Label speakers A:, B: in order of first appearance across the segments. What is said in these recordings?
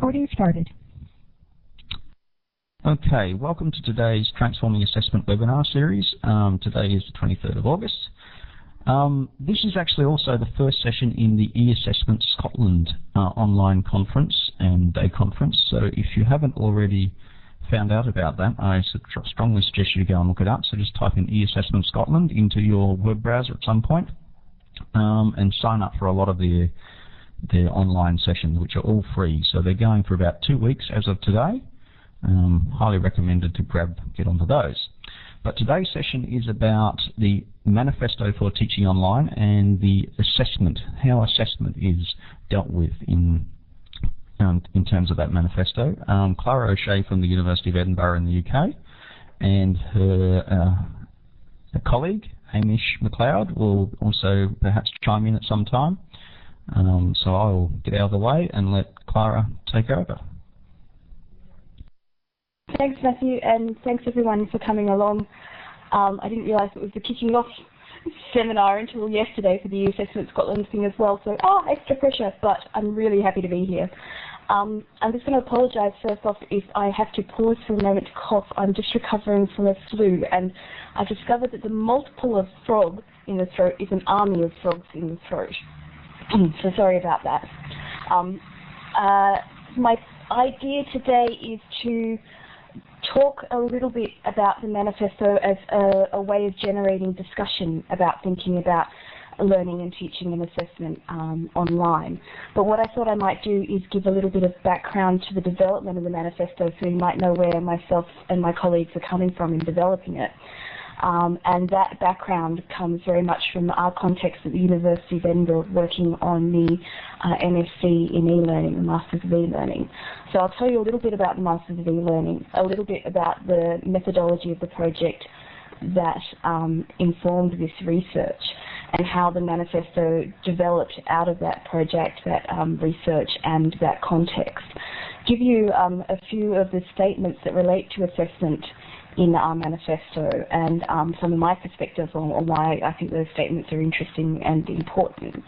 A: Recording started.
B: Okay, welcome to today's Transforming Assessment webinar series. Today is the 23rd of August. This is actually also the first session in the eAssessment Scotland online conference and day conference. So if you haven't already found out about that, I strongly suggest you go and look it up. So just type in eAssessment Scotland into your web browser at some point and sign up for a lot of their online sessions, which are all free. So they're going for about 2 weeks as of today. Highly recommended to get onto those. But today's session is about the manifesto for teaching online and the assessment, how assessment is dealt with in terms of that manifesto. Clara O'Shea from the University of Edinburgh in the UK and her colleague, Hamish McLeod, will also perhaps chime in at some time. So I'll get out of the way and let Clara take over.
C: Thanks, Matthew, and thanks everyone for coming along. I didn't realise it was the kicking off seminar until yesterday for the eAssessment Scotland thing as well, so extra pressure, but I'm really happy to be here. I'm just going to apologise first off if I have to pause for a moment to cough. I'm just recovering from a flu, and I discovered that the multiple of frog in the throat is an army of frogs in the throat. So sorry about that. My idea today is to talk a little bit about the manifesto as a way of generating discussion about thinking about learning and teaching and assessment online. But what I thought I might do is give a little bit of background to the development of the manifesto so you might know where myself and my colleagues are coming from in developing it. And that background comes very much from our context at the University of Edinburgh working on the MSc in e-learning, the Masters of E-learning. So I'll tell you a little bit about the Masters of E-learning, a little bit about the methodology of the project that informed this research and how the manifesto developed out of that project, that research and that context. Give you a few of the statements that relate to assessment in our manifesto and some of my perspectives on why I think those statements are interesting and important.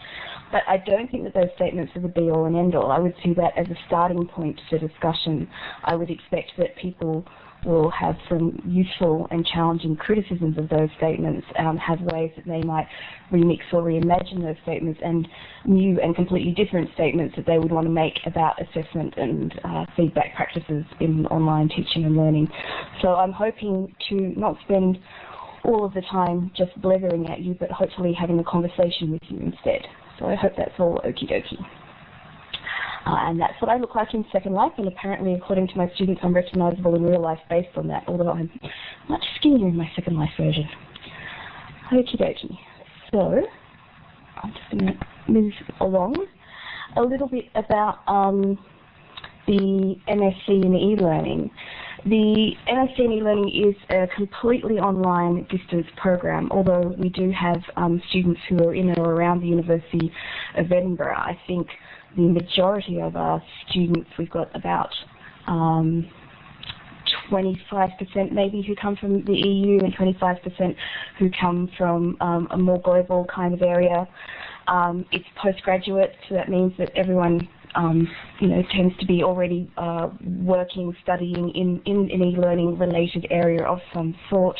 C: But I don't think that those statements are the be-all and end-all. I would see that as a starting point for discussion. I would expect that people will have some useful and challenging criticisms of those statements, have ways that they might remix or reimagine those statements, and new and completely different statements that they would want to make about assessment and feedback practices in online teaching and learning. So I'm hoping to not spend all of the time just blathering at you, but hopefully having a conversation with you instead. So I hope that's all okie dokie. And that's what I look like in Second Life, and apparently, according to my students, I'm recognisable in real life based on that, although I'm much skinnier in my Second Life version. Okie dokie. So, I'm just going to move along a little bit about the MSc in e-learning. The MSc in e-learning is a completely online distance program, although we do have students who are in or around the University of Edinburgh. I think the majority of our students, we've got about 25% maybe who come from the EU and 25% who come from a more global kind of area. It's postgraduate, so that means that everyone tends to be already working, studying in an e-learning related area of some sort.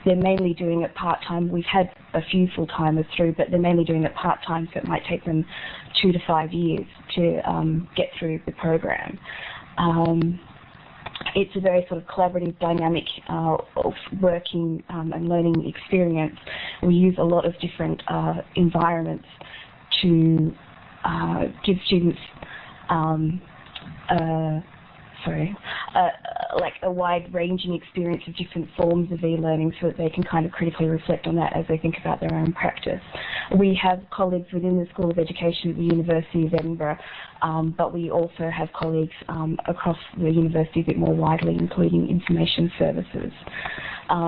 C: They're mainly doing it part-time. We've had a few full-timers through, but they're mainly doing it part-time, so it might take them 2 to 5 years to get through the program. It's a very sort of collaborative, dynamic working and learning experience. We use a lot of different environments to give students like a wide-ranging experience of different forms of e-learning so that they can kind of critically reflect on that as they think about their own practice. We have colleagues within the School of Education at the University of Edinburgh, but we also have colleagues across the university a bit more widely, including information services.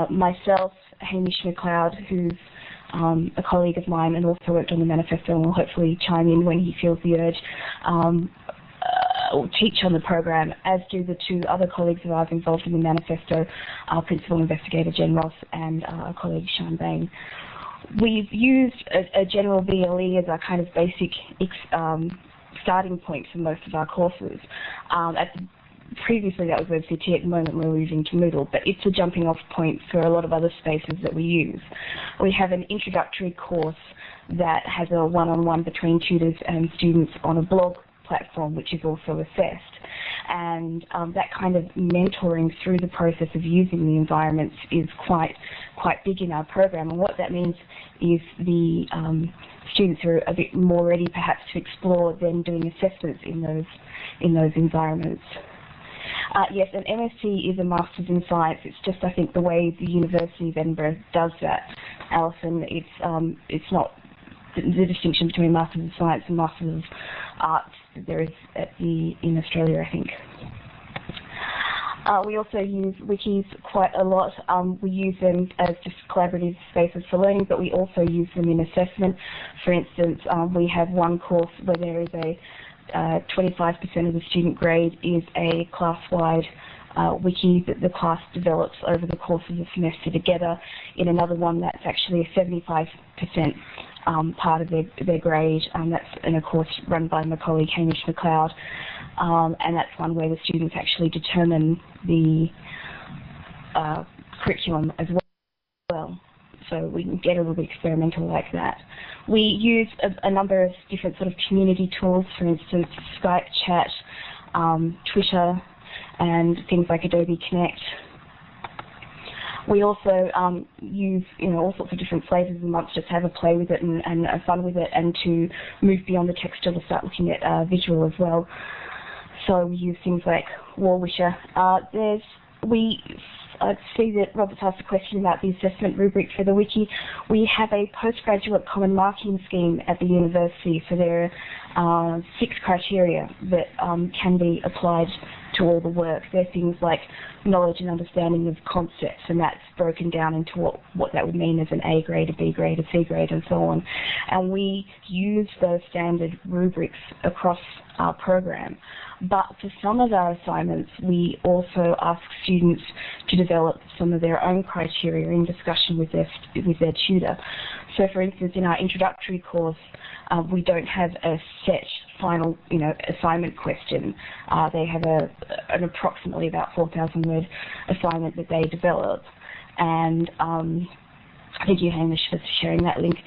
C: Myself, Hamish McLeod, who's a colleague of mine and also worked on the manifesto and will hopefully chime in when he feels the urge, will teach on the program, as do the 2 other colleagues of ours involved in the manifesto, our Principal Investigator Jen Ross and our colleague Sean Bain. We've used a general BLE as our kind of basic starting point for most of our courses. Previously that was WebCT, at the moment we're moving to Moodle, but it's a jumping off point for a lot of other spaces that we use. We have an introductory course that has a one-on-one between tutors and students on a blog platform, which is also assessed. And that kind of mentoring through the process of using the environments is quite big in our program. And what that means is the students are a bit more ready perhaps to explore than doing assessments in those environments. Yes, an MSc is a Masters in Science. It's just, I think, the way the University of Edinburgh does that, Alison. It's not the distinction between Masters of Science and Masters of Arts there is in Australia, I think. We also use wikis quite a lot. We use them as just collaborative spaces for learning, but we also use them in assessment. For instance, we have one course where there is a 25% of the student grade is a class-wide wiki that the class develops over the course of the semester together. In another one, that's actually a 75% part of their grade. That's in a course run by my colleague Hamish McLeod, and that's one where the students actually determine the curriculum as well. So we can get a little bit experimental like that. We use a number of different sort of community tools, for instance, Skype chat, Twitter, and things like Adobe Connect. We also use all sorts of different flavors of the month, just have a play with it and have fun with it, and to move beyond the textual to start looking at visual as well. So we use things like Warwisher. I see that Robert's asked a question about the assessment rubric for the wiki. We have a postgraduate common marking scheme at the university, so there are 6 criteria that can be applied to all the work. They're things like knowledge and understanding of concepts, and that's broken down into what that would mean as an A grade, a B grade, a C grade, and so on. And we use those standard rubrics across our program. But for some of our assignments, we also ask students to develop some of their own criteria in discussion with their tutor. So, for instance, in our introductory course, we don't have a set final, assignment question. They have an approximately about 4,000-word assignment that they develop, and thank you, Hamish, for sharing that link.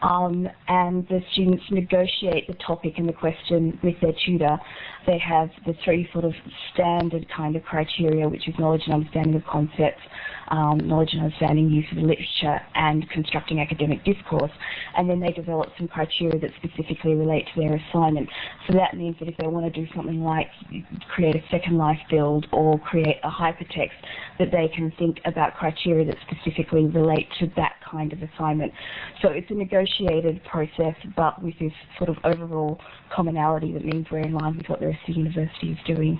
C: And the students negotiate the topic and the question with their tutor. They have the 3 sort of standard kind of criteria, which is knowledge and understanding of concepts, knowledge and understanding use of the literature, and constructing academic discourse. And then they develop some criteria that specifically relate to their assignment. So that means that if they want to do something like create a Second Life build or create a hypertext, that they can think about criteria that specifically relate to that kind of assignment. So it's a negotiated process, but with this sort of overall commonality that means we're in line with what the rest of the university is doing.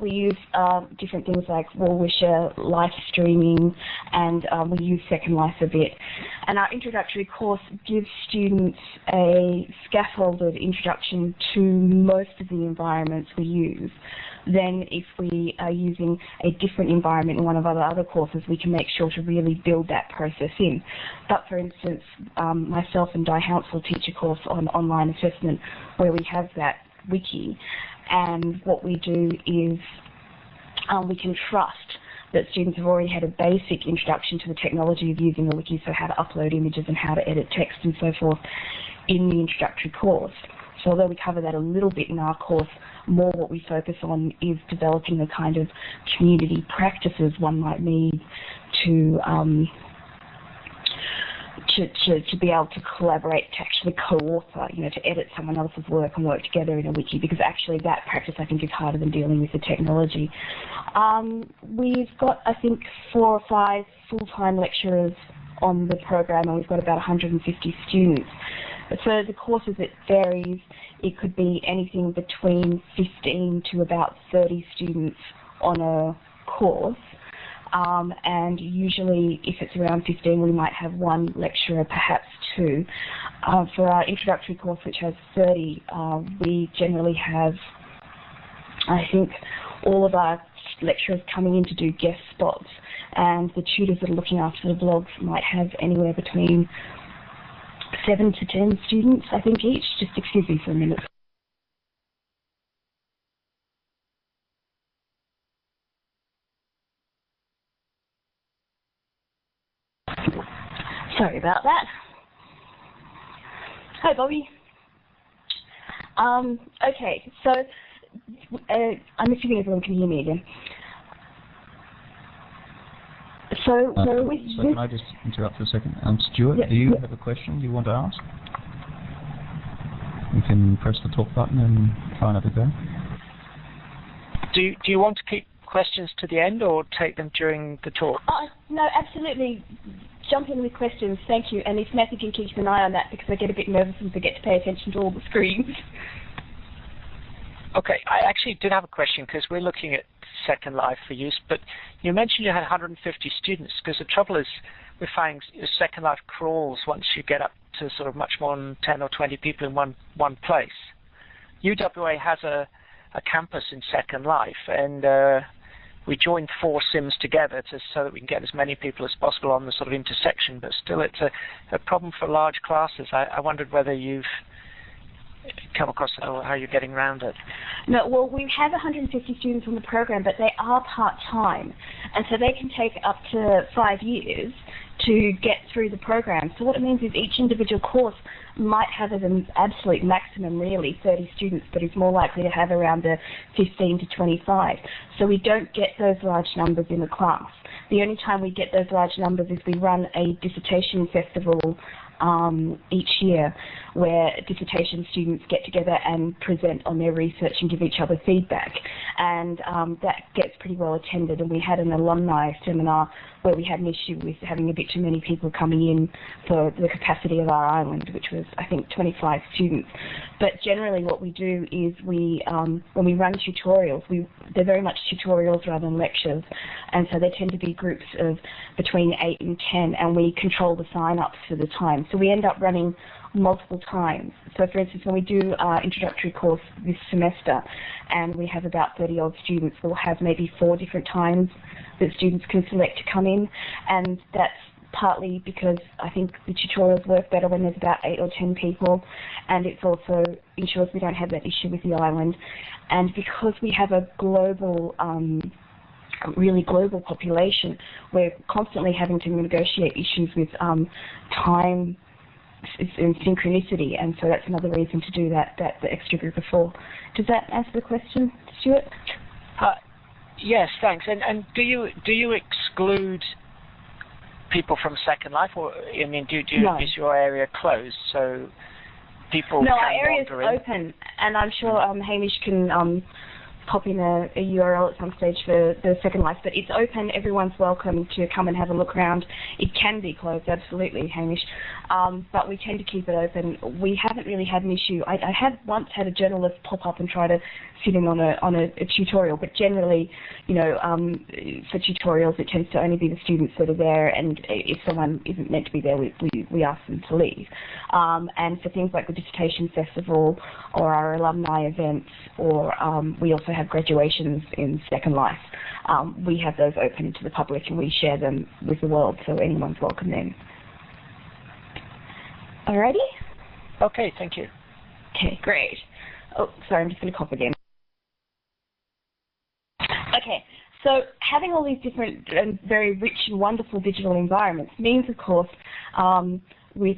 C: We use different things like Warwisher, live streaming, and we use Second Life a bit. And our introductory course gives students a scaffolded introduction to most of the environments we use. Then if we are using a different environment in one of our other courses, we can make sure to really build that process in. But for instance, myself and Di Hounsell teach a course on online assessment where we have that wiki, and what we do is we can trust that students have already had a basic introduction to the technology of using a wiki, so how to upload images and how to edit text and so forth in the introductory course. So although we cover that a little bit in our course, more what we focus on is developing the kind of community practices one might need to be able to collaborate, to actually co-author, to edit someone else's work and work together in a wiki, because actually that practice, I think, is harder than dealing with the technology. We've got, I think, 4 or 5 full-time lecturers on the program, and we've got about 150 students. So the courses, it varies. It could be anything between 15 to about 30 students on a course. And usually, if it's around 15, we might have 1 lecturer, perhaps 2. For our introductory course, which has 30, we generally have, I think, all of our lecturers coming in to do guest spots, and the tutors that are looking after the blogs might have anywhere between 7 to 10 students, I think, each. Just excuse me for a minute. Sorry about that. Hi, Bobby. Okay, so I'm assuming everyone can hear me again. So
B: can I just interrupt for a second? Stuart, do you have a question you want to ask? You can press the talk button and try and have a go.
A: Do you want to keep questions to the end or take them during the talk?
C: No, absolutely. Jump in with questions, thank you. And if Matthew can keep an eye on that, because I get a bit nervous and forget to pay attention to all the screens.
A: Okay, I actually did have a question because we're looking at Second Life for use, but you mentioned you had 150 students, because the trouble is we're finding Second Life crawls once you get up to sort of much more than 10 or 20 people in one place. UWA has a campus in Second Life, and we joined 4 sims together so that we can get as many people as possible on the sort of intersection, but still it's a problem for large classes. I wondered whether you've come across it or how you're getting around it.
C: No, well, we have 150 students on the program, but they are part-time, and so they can take up to 5 years to get through the program. So what it means is each individual course might have as an absolute maximum, really, 30 students, but is more likely to have around the 15 to 25. So we don't get those large numbers in the class. The only time we get those large numbers is we run a dissertation festival each year, where dissertation students get together and present on their research and give each other feedback, and that gets pretty well attended. And we had an alumni seminar where we had an issue with having a bit too many people coming in for the capacity of our island, which was, I think, 25 students. But generally what we do is we, when we run tutorials, they're very much tutorials rather than lectures, and so they tend to be groups of between 8 and 10, and we control the sign-ups for the time. So we end up running multiple times. So for instance, when we do our introductory course this semester and we have about 30 odd students, we'll have maybe 4 different times that students can select to come in, and that's partly because I think the tutorials work better when there's about 8 or 10 people, and it's also ensures we don't have that issue with the island. And because we have a global really global population, we're constantly having to negotiate issues with time and synchronicity, and so that's another reason to do the extra group of 4. Does that answer the question, Stuart?
A: Yes, thanks. And do you exclude people from Second Life, or I mean,
C: No.
A: Is your area closed so people?
C: No,
A: can
C: our area is open, and I'm sure Hamish can pop in a URL at some stage for the Second Life, but it's open. Everyone's welcome to come and have a look around. It can be closed, absolutely, Hamish, but we tend to keep it open. We haven't really had an issue. I had once had a journalist pop up and try to sit in on a tutorial, but generally, you know, for tutorials it tends to only be the students that are there, and if someone isn't meant to be there, we ask them to leave. And for things like the dissertation festival or our alumni events, or we also have graduations in Second Life. We have those open to the public and we share them with the world, so anyone's welcome then. Alrighty?
A: Okay, thank you.
C: Okay, great. Oh, sorry, I'm just going to cough again. Okay, so having all these different and very rich and wonderful digital environments means, of course, with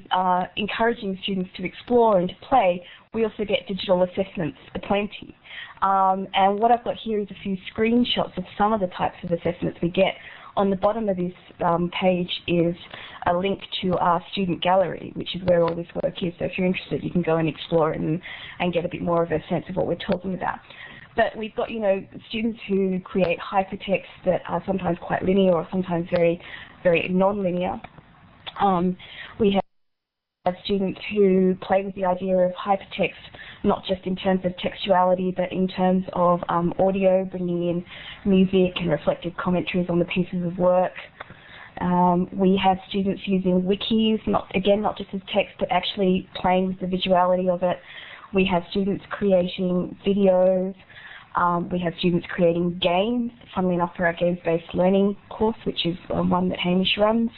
C: encouraging students to explore and to play, we also get digital assessments aplenty. And what I've got here is a few screenshots of some of the types of assessments we get. On the bottom of this page is a link to our student gallery, which is where all this work is. So if you're interested, you can go and explore it and get a bit more of a sense of what we're talking about. But we've got, you know, students who create hypertext that are sometimes quite linear or sometimes very, very non-linear. We have students who play with the idea of hypertext, not just in terms of textuality, but in terms of audio, bringing in music and reflective commentaries on the pieces of work. We have students using wikis, not just as text, but actually playing with the visuality of it. We have students creating videos. We have students creating games, funnily enough for our games-based learning course, which is one that Hamish runs.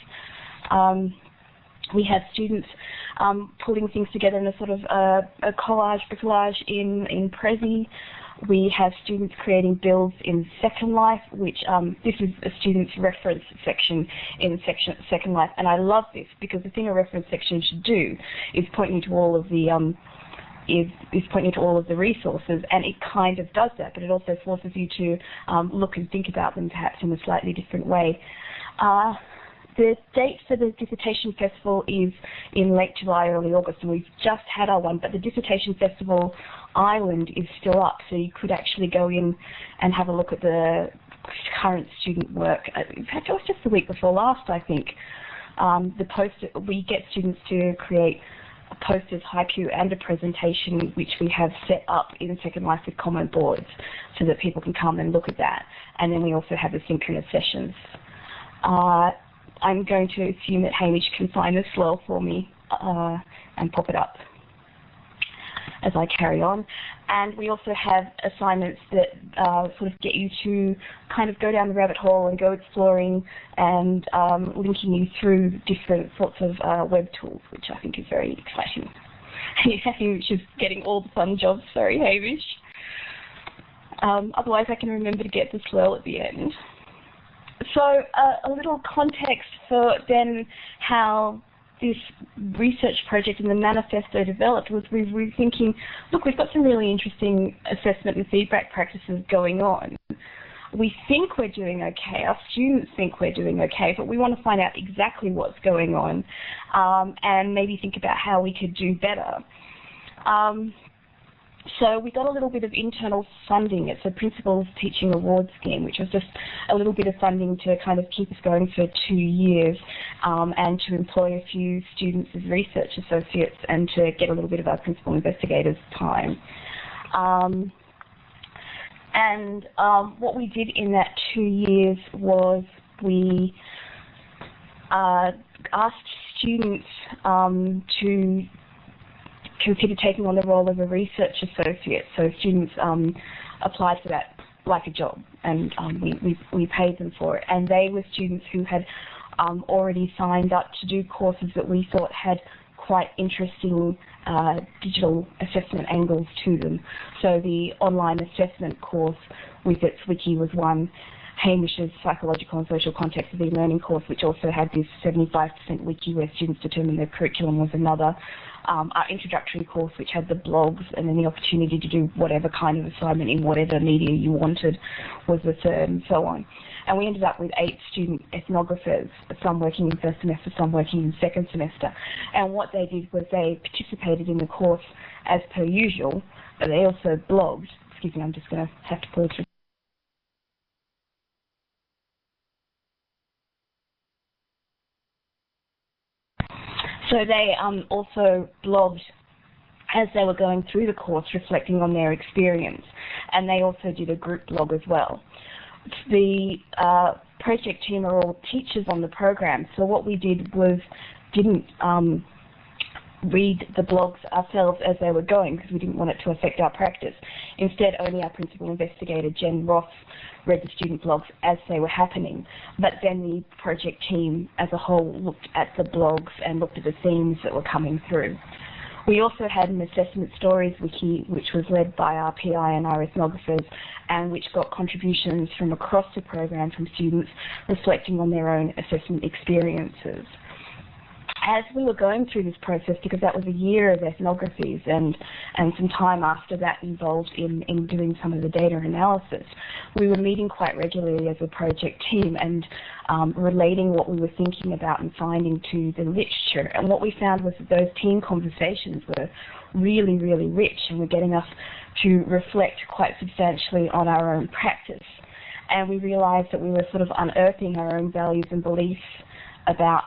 C: We have students pulling things together in a sort of a bricolage in Prezi. We have students creating builds in Second Life, which this is a student's reference section in Second Life, and I love this because the thing a reference section should do is point you to all of the pointing to all of the resources, and it kind of does that, but it also forces you to look and think about them perhaps in a slightly different way. The date for the Dissertation Festival is in late July, early August, and we've just had our one, but the Dissertation Festival Island is still up, so you could actually go in and have a look at the current student work. In fact, it was just the week before last, I think. We get students to create posters, haiku, and a presentation which we have set up in Second Life with comment boards so that people can come and look at that. And then we also have asynchronous sessions. I'm going to assume that Hamish can find the swirl for me and pop it up as I carry on. And we also have assignments that sort of get you to kind of go down the rabbit hole and go exploring and linking you through different sorts of web tools, which I think is very exciting. Hamish is getting all the fun jobs, sorry Hamish. Otherwise I can remember to get the swirl at the end. So a little context for then how this research project and the manifesto developed was we were thinking, look, we've got some really interesting assessment and feedback practices going on. We think we're doing okay, our students think we're doing okay, but we want to find out exactly what's going on and maybe think about how we could do better. So we got a little bit of internal funding. It's a Principals Teaching Award Scheme, which was just a little bit of funding to kind of keep us going for 2 years and to employ a few students as research associates and to get a little bit of our principal investigators' time. What we did in that 2 years was we asked students to consider taking on the role of a research associate. So students applied for that like a job, and we paid them for it. And they were students who had already signed up to do courses that we thought had quite interesting digital assessment angles to them. So the online assessment course with its wiki was one. Hamish's Psychological and Social Context of E-Learning course, which also had this 75% wiki where students determined their curriculum, was another. Our introductory course, which had the blogs and then the opportunity to do whatever kind of assignment in whatever media you wanted, was the third, and so on. And we ended up with 8 student ethnographers, some working in first semester, some working in second semester. And what they did was they participated in the course as per usual, but they also blogged. Excuse me, I'm just going to have to pause for So they also blogged as they were going through the course, reflecting on their experience, and they also did a group blog as well. The project team are all teachers on the program, so what we did was didn't read the blogs ourselves as they were going because we didn't want it to affect our practice. Instead, only our principal investigator, Jen Ross, read the student blogs as they were happening. But then the project team as a whole looked at the blogs and looked at the themes that were coming through. We also had an assessment stories wiki, which was led by our PI and our ethnographers, and which got contributions from across the program from students reflecting on their own assessment experiences. As we were going through this process, because that was a year of ethnographies and some time after that involved in doing some of the data analysis, we were meeting quite regularly as a project team and relating what we were thinking about and finding to the literature. And what we found was that those team conversations were really, really rich and were getting us to reflect quite substantially on our own practice. And we realized that we were sort of unearthing our own values and beliefs about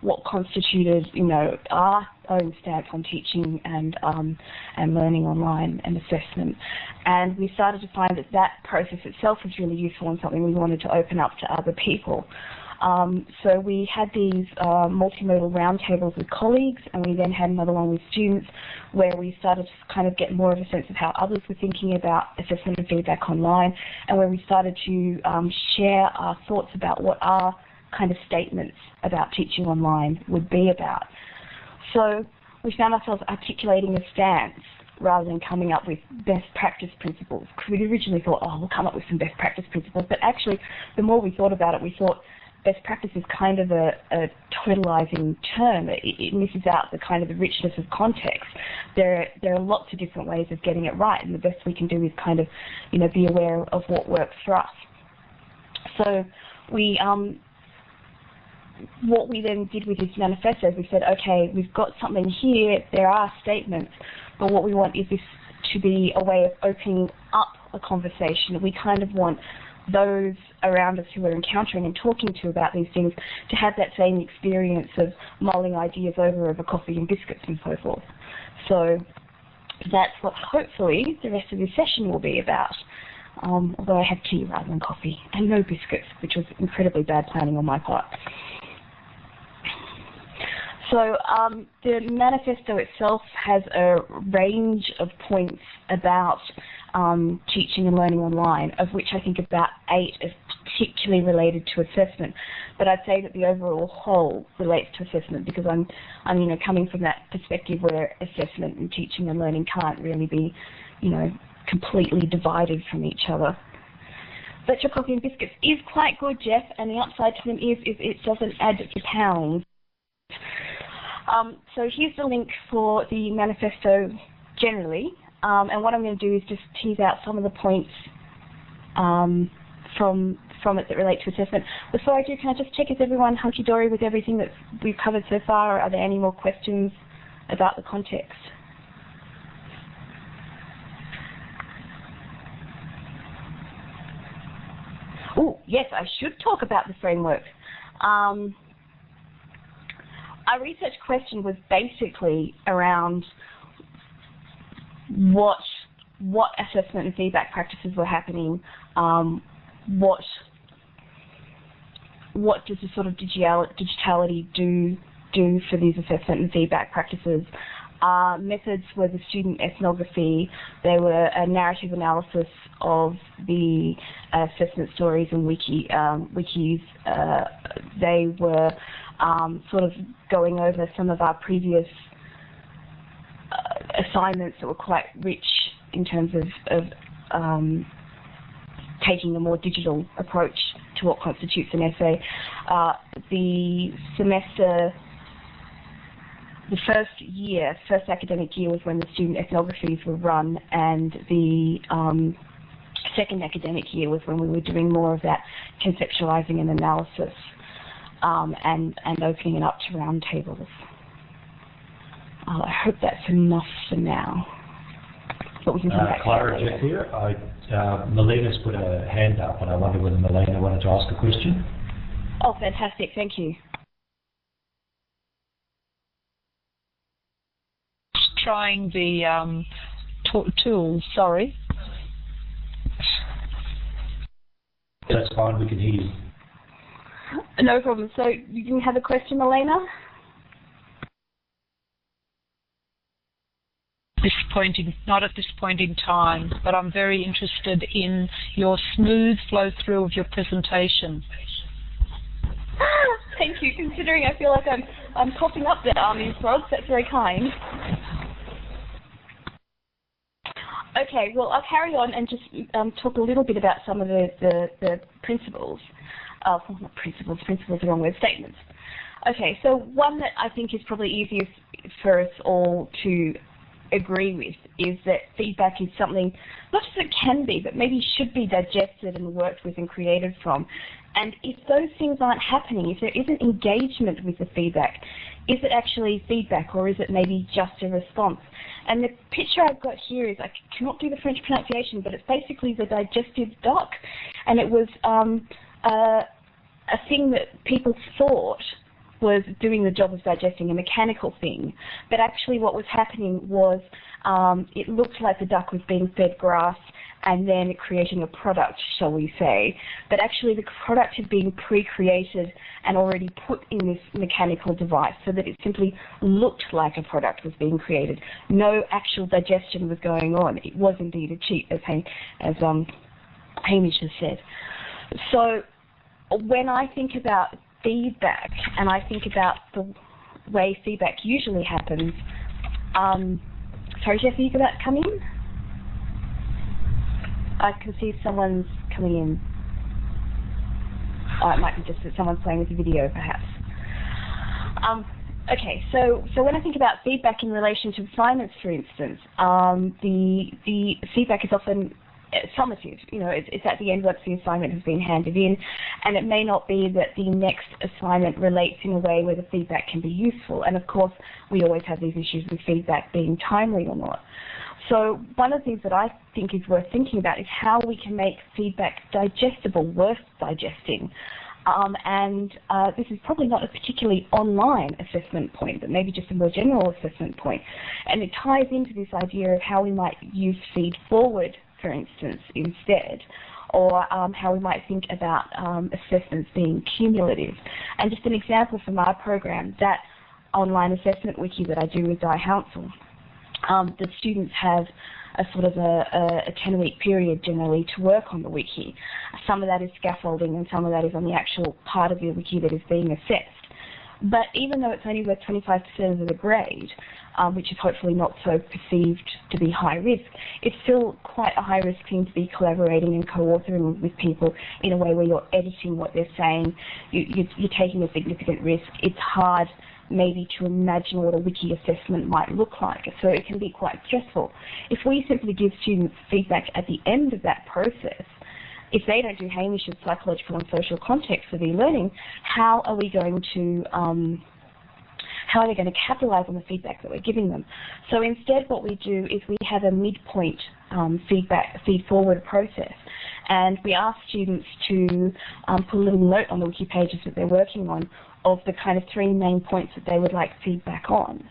C: what constituted, our own stance on teaching and learning online and assessment. And we started to find that process itself was really useful and something we wanted to open up to other people. So we had these multimodal roundtables with colleagues, and we then had another one with students where we started to kind of get more of a sense of how others were thinking about assessment and feedback online, and where we started to share our thoughts about what our kind of statements about teaching online would be about. So we found ourselves articulating a stance rather than coming up with best practice principles. Because we'd originally thought, oh, we'll come up with some best practice principles. But actually, the more we thought about it, we thought best practice is kind of a totalizing term. It misses out the kind of the richness of context. There are lots of different ways of getting it right, and the best we can do is kind of, be aware of what works for us. So we, what we then did with this manifesto is we said, okay, we've got something here, there are statements, but what we want is this to be a way of opening up a conversation. We kind of want those around us who are encountering and talking to about these things to have that same experience of mulling ideas over coffee and biscuits and so forth. So that's what hopefully the rest of this session will be about. Although I have tea rather than coffee, and no biscuits, which was incredibly bad planning on my part. So the manifesto itself has a range of points about teaching and learning online, of which I think about 8 is particularly related to assessment. But I'd say that the overall whole relates to assessment because I'm coming from that perspective where assessment and teaching and learning can't really be, completely divided from each other. But your coffee and biscuits is quite good, Jeff, and the upside to them is it doesn't add to pounds. So here's the link for the manifesto generally, and what I'm going to do is just tease out some of the points from it that relate to assessment. Before I do, can I just check, is everyone hunky-dory with everything that we've covered so far? Are there any more questions about the context? Oh, yes, I should talk about the framework. Our research question was basically around what assessment and feedback practices were happening, what does the sort of digitality do for these assessment and feedback practices. Methods were the student ethnography. They were a narrative analysis of the assessment stories and wikis. They were sort of going over some of our previous assignments that were quite rich in terms of taking a more digital approach to what constitutes an essay. The semester, the first academic year was when the student ethnographies were run, and the second academic year was when we were doing more of that conceptualizing and analysis and opening it up to roundtables. I hope that's enough for now. But we can come back
D: Clara, Jeff here. Melina's put a hand up, and I wonder whether Melina wanted to ask a question.
C: Oh, fantastic. Thank you.
E: Trying the tools, sorry.
D: That's fine, we can hear you.
C: No problem. So you didn't have a question, Melina?
E: Not at this point in time, but I'm very interested in your smooth flow through of your presentation.
C: Thank you. Considering I feel like I'm coughing up the army frogs, that's very kind. Okay, well, I'll carry on and just talk a little bit about some of the principles. Not principles, principles are the wrong word, statements. Okay, so one that I think is probably easiest for us all to agree with is that feedback is something, not just it can be, but maybe should be digested and worked with and created from. And if those things aren't happening, if there isn't engagement with the feedback, is it actually feedback or is it maybe just a response? And the picture I've got here is, I cannot do the French pronunciation, but it's basically the digestive duck. And it was a thing that people thought was doing the job of digesting, a mechanical thing. But actually what was happening was it looked like the duck was being fed grass and then creating a product, shall we say. But actually the product had been pre-created and already put in this mechanical device so that it simply looked like a product was being created. No actual digestion was going on. It was indeed a cheat, as Hamish has said. So when I think about feedback, and I think about the way feedback usually happens. Sorry, Jeff, are you about to come in? I can see someone's coming in. Oh, it might be just that someone's playing with the video, perhaps. Okay, so when I think about feedback in relation to assignments, for instance, the feedback is often summative. You know, it's at the end once the assignment has been handed in, and it may not be that the next assignment relates in a way where the feedback can be useful. And of course, we always have these issues with feedback being timely or not. So one of the things that I think is worth thinking about is how we can make feedback digestible, worth digesting. This is probably not a particularly online assessment point, but maybe just a more general assessment point. And it ties into this idea of how we might use feed forward, for instance, instead, or how we might think about assessments being cumulative. And just an example from our program, that online assessment wiki that I do with iHounsel, the students have a sort of a 10-week period generally to work on the wiki. Some of that is scaffolding and some of that is on the actual part of the wiki that is being assessed. But even though it's only worth 25% of the grade, which is hopefully not so perceived to be high risk, it's still quite a high risk thing to be collaborating and co-authoring with people in a way where you're editing what they're saying. You're taking a significant risk. It's hard maybe to imagine what a wiki assessment might look like, so it can be quite stressful. If we simply give students feedback at the end of that process, if they don't do Hamish's psychological and social context of e-learning, how are they going to capitalize on the feedback that we're giving them? So instead what we do is we have a midpoint feed-forward process, and we ask students to put a little note on the wiki pages that they're working on of the kind of 3 main points that they would like feedback on.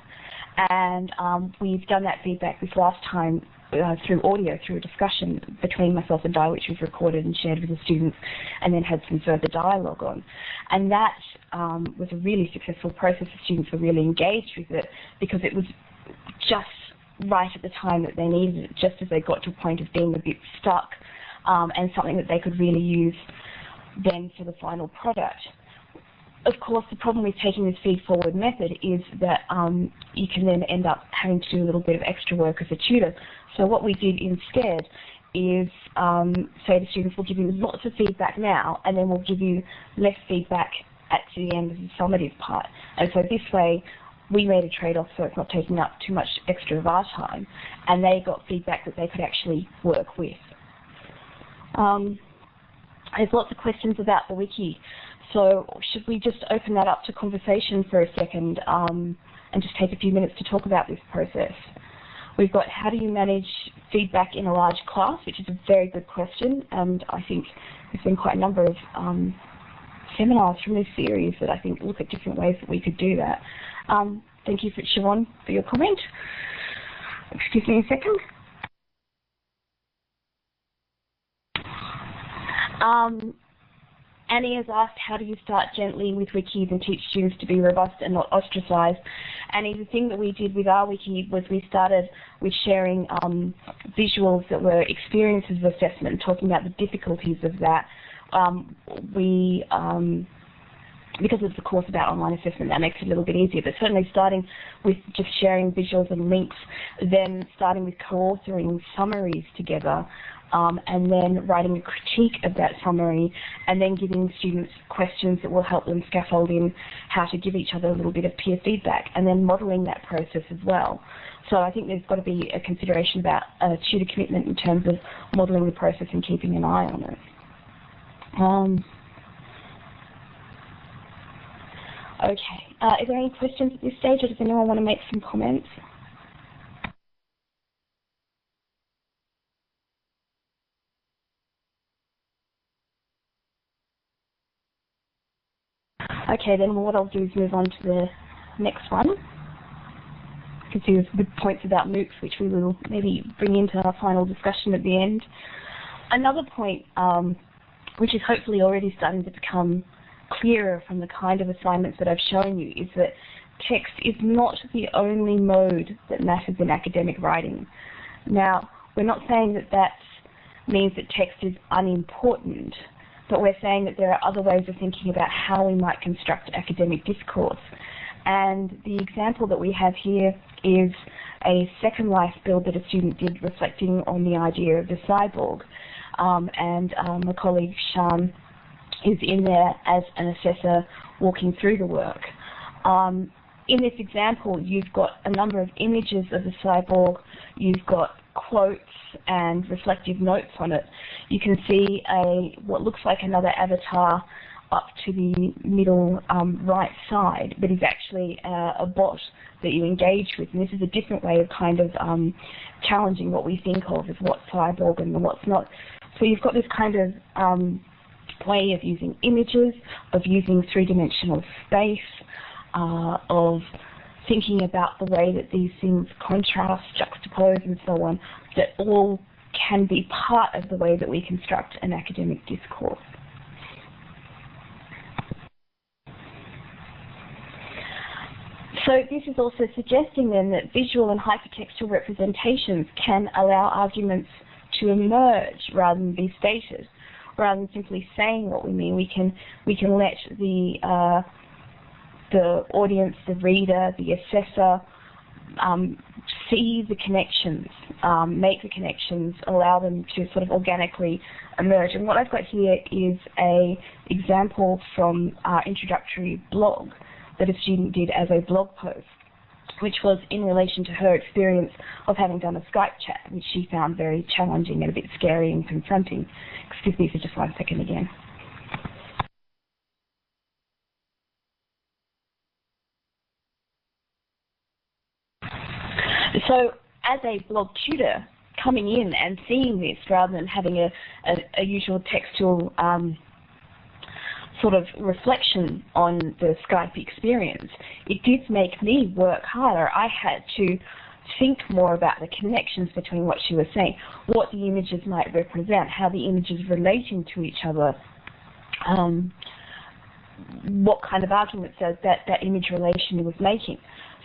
C: And we've done that feedback this last time through audio, through a discussion between myself and Di, which we've recorded and shared with the students, and then had some further dialogue on. And that was a really successful process. The students were really engaged with it because it was just right at the time that they needed it, just as they got to a point of being a bit stuck, and something that they could really use then for the final product. Of course, the problem with taking this feed-forward method is that you can then end up having to do a little bit of extra work as a tutor. So what we did instead is say to students, we'll give you lots of feedback now, and then we'll give you less feedback at the end of the summative part. And so this way, we made a trade-off so it's not taking up too much extra of our time, and they got feedback that they could actually work with. There's lots of questions about the wiki. So should we just open that up to conversation for a second and just take a few minutes to talk about this process? We've got how do you manage feedback in a large class, which is a very good question, and I think there's been quite a number of seminars from this series that I think look at different ways that we could do that. Thank you, Siobhan, for your comment. Excuse me a second. Annie has asked, how do you start gently with wikis and teach students to be robust and not ostracized? Annie, the thing that we did with our wiki was we started with sharing visuals that were experiences of assessment and talking about the difficulties of that. Because it's a course about online assessment, that makes it a little bit easier, but certainly starting with just sharing visuals and links, then starting with co-authoring summaries together, and then writing a critique of that summary, and then giving students questions that will help them scaffold in how to give each other a little bit of peer feedback, and then modelling that process as well. So I think there's got to be a consideration about tutor commitment in terms of modelling the process and keeping an eye on it. Okay, are there any questions at this stage, or does anyone want to make some comments? Okay, then what I'll do is move on to the next one. You can see there's good points about MOOCs, which we will maybe bring into our final discussion at the end. Another point, which is hopefully already starting to become clearer from the kind of assignments that I've shown you, is that text is not the only mode that matters in academic writing. Now, we're not saying that that means that text is unimportant, but we're saying that there are other ways of thinking about how we might construct academic discourse. And the example that we have here is a Second Life build that a student did reflecting on the idea of the cyborg. My colleague Sian is in there as an assessor walking through the work. In this example, you've got a number of images of the cyborg, you've got quotes and reflective notes on it. You can see what looks like another avatar up to the middle right side, but is actually a bot that you engage with. And this is a different way of kind of challenging what we think of as what's cyborg and what's not. So you've got this kind of way of using images, of using three-dimensional space, of thinking about the way that these things contrast, juxtapose, and so on, that all can be part of the way that we construct an academic discourse. So this is also suggesting then that visual and hypertextual representations can allow arguments to emerge rather than be stated. Rather than simply saying what we mean, we can let the audience, the reader, the assessor see the connections, make the connections, allow them to sort of organically emerge. And what I've got here is an example from our introductory blog that a student did as a blog post, which was in relation to her experience of having done a Skype chat, which she found very challenging and a bit scary and confronting. Excuse me for just 1 second again. So as a blog tutor, coming in and seeing this rather than having a usual textual sort of reflection on the Skype experience, it did make me work harder. I had to think more about the connections between what she was saying, what the images might represent, how the images relating to each other, what kind of arguments that image relation was making.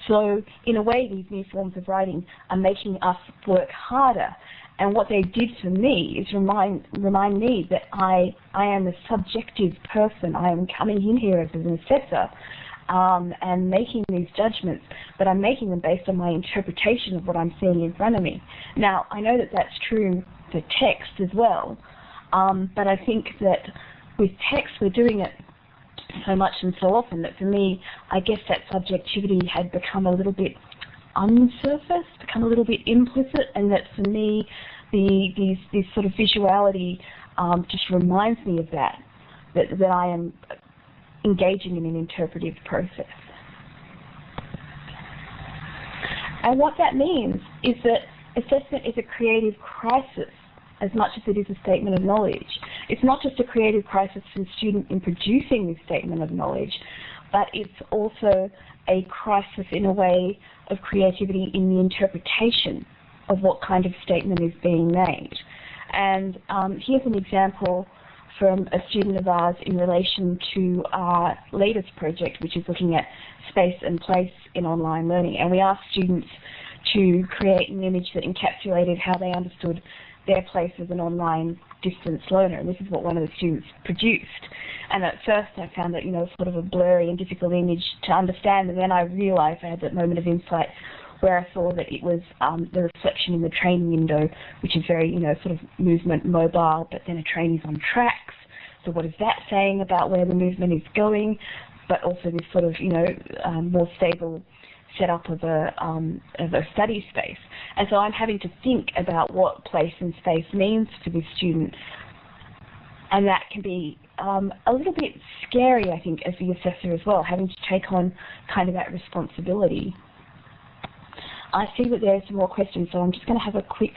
C: So in a way, these new forms of writing are making us work harder. And what they did for me is remind me that I am a subjective person. I am coming in here as an assessor and making these judgments, but I'm making them based on my interpretation of what I'm seeing in front of me. Now, I know that that's true for text as well, but I think that with text we're doing it so much and so often that for me, I guess that subjectivity had become a little bit unsurfaced, become a little bit implicit, and that for me, this sort of visuality just reminds me of that I am engaging in an interpretive process. And what that means is that assessment is a creative crisis as much as it is a statement of knowledge. It's not just a creative crisis for the student in producing this statement of knowledge, but it's also a crisis in a way of creativity in the interpretation of what kind of statement is being made. And here's an example from a student of ours in relation to our latest project, which is looking at space and place in online learning. And we asked students to create an image that encapsulated how they understood their place as an online distance learner, and this is what one of the students produced. And at first I found that, sort of a blurry and difficult image to understand, and then I realized I had that moment of insight where I saw that it was the reflection in the train window, which is very, sort of movement mobile, but then a train is on tracks. So what is that saying about where the movement is going? But also this sort of, more stable setup of a study space. And so I'm having to think about what place and space means for this student. And that can be a little bit scary, I think, as the assessor as well, having to take on kind of that responsibility. I see that there are some more questions, so I'm just going to have a quick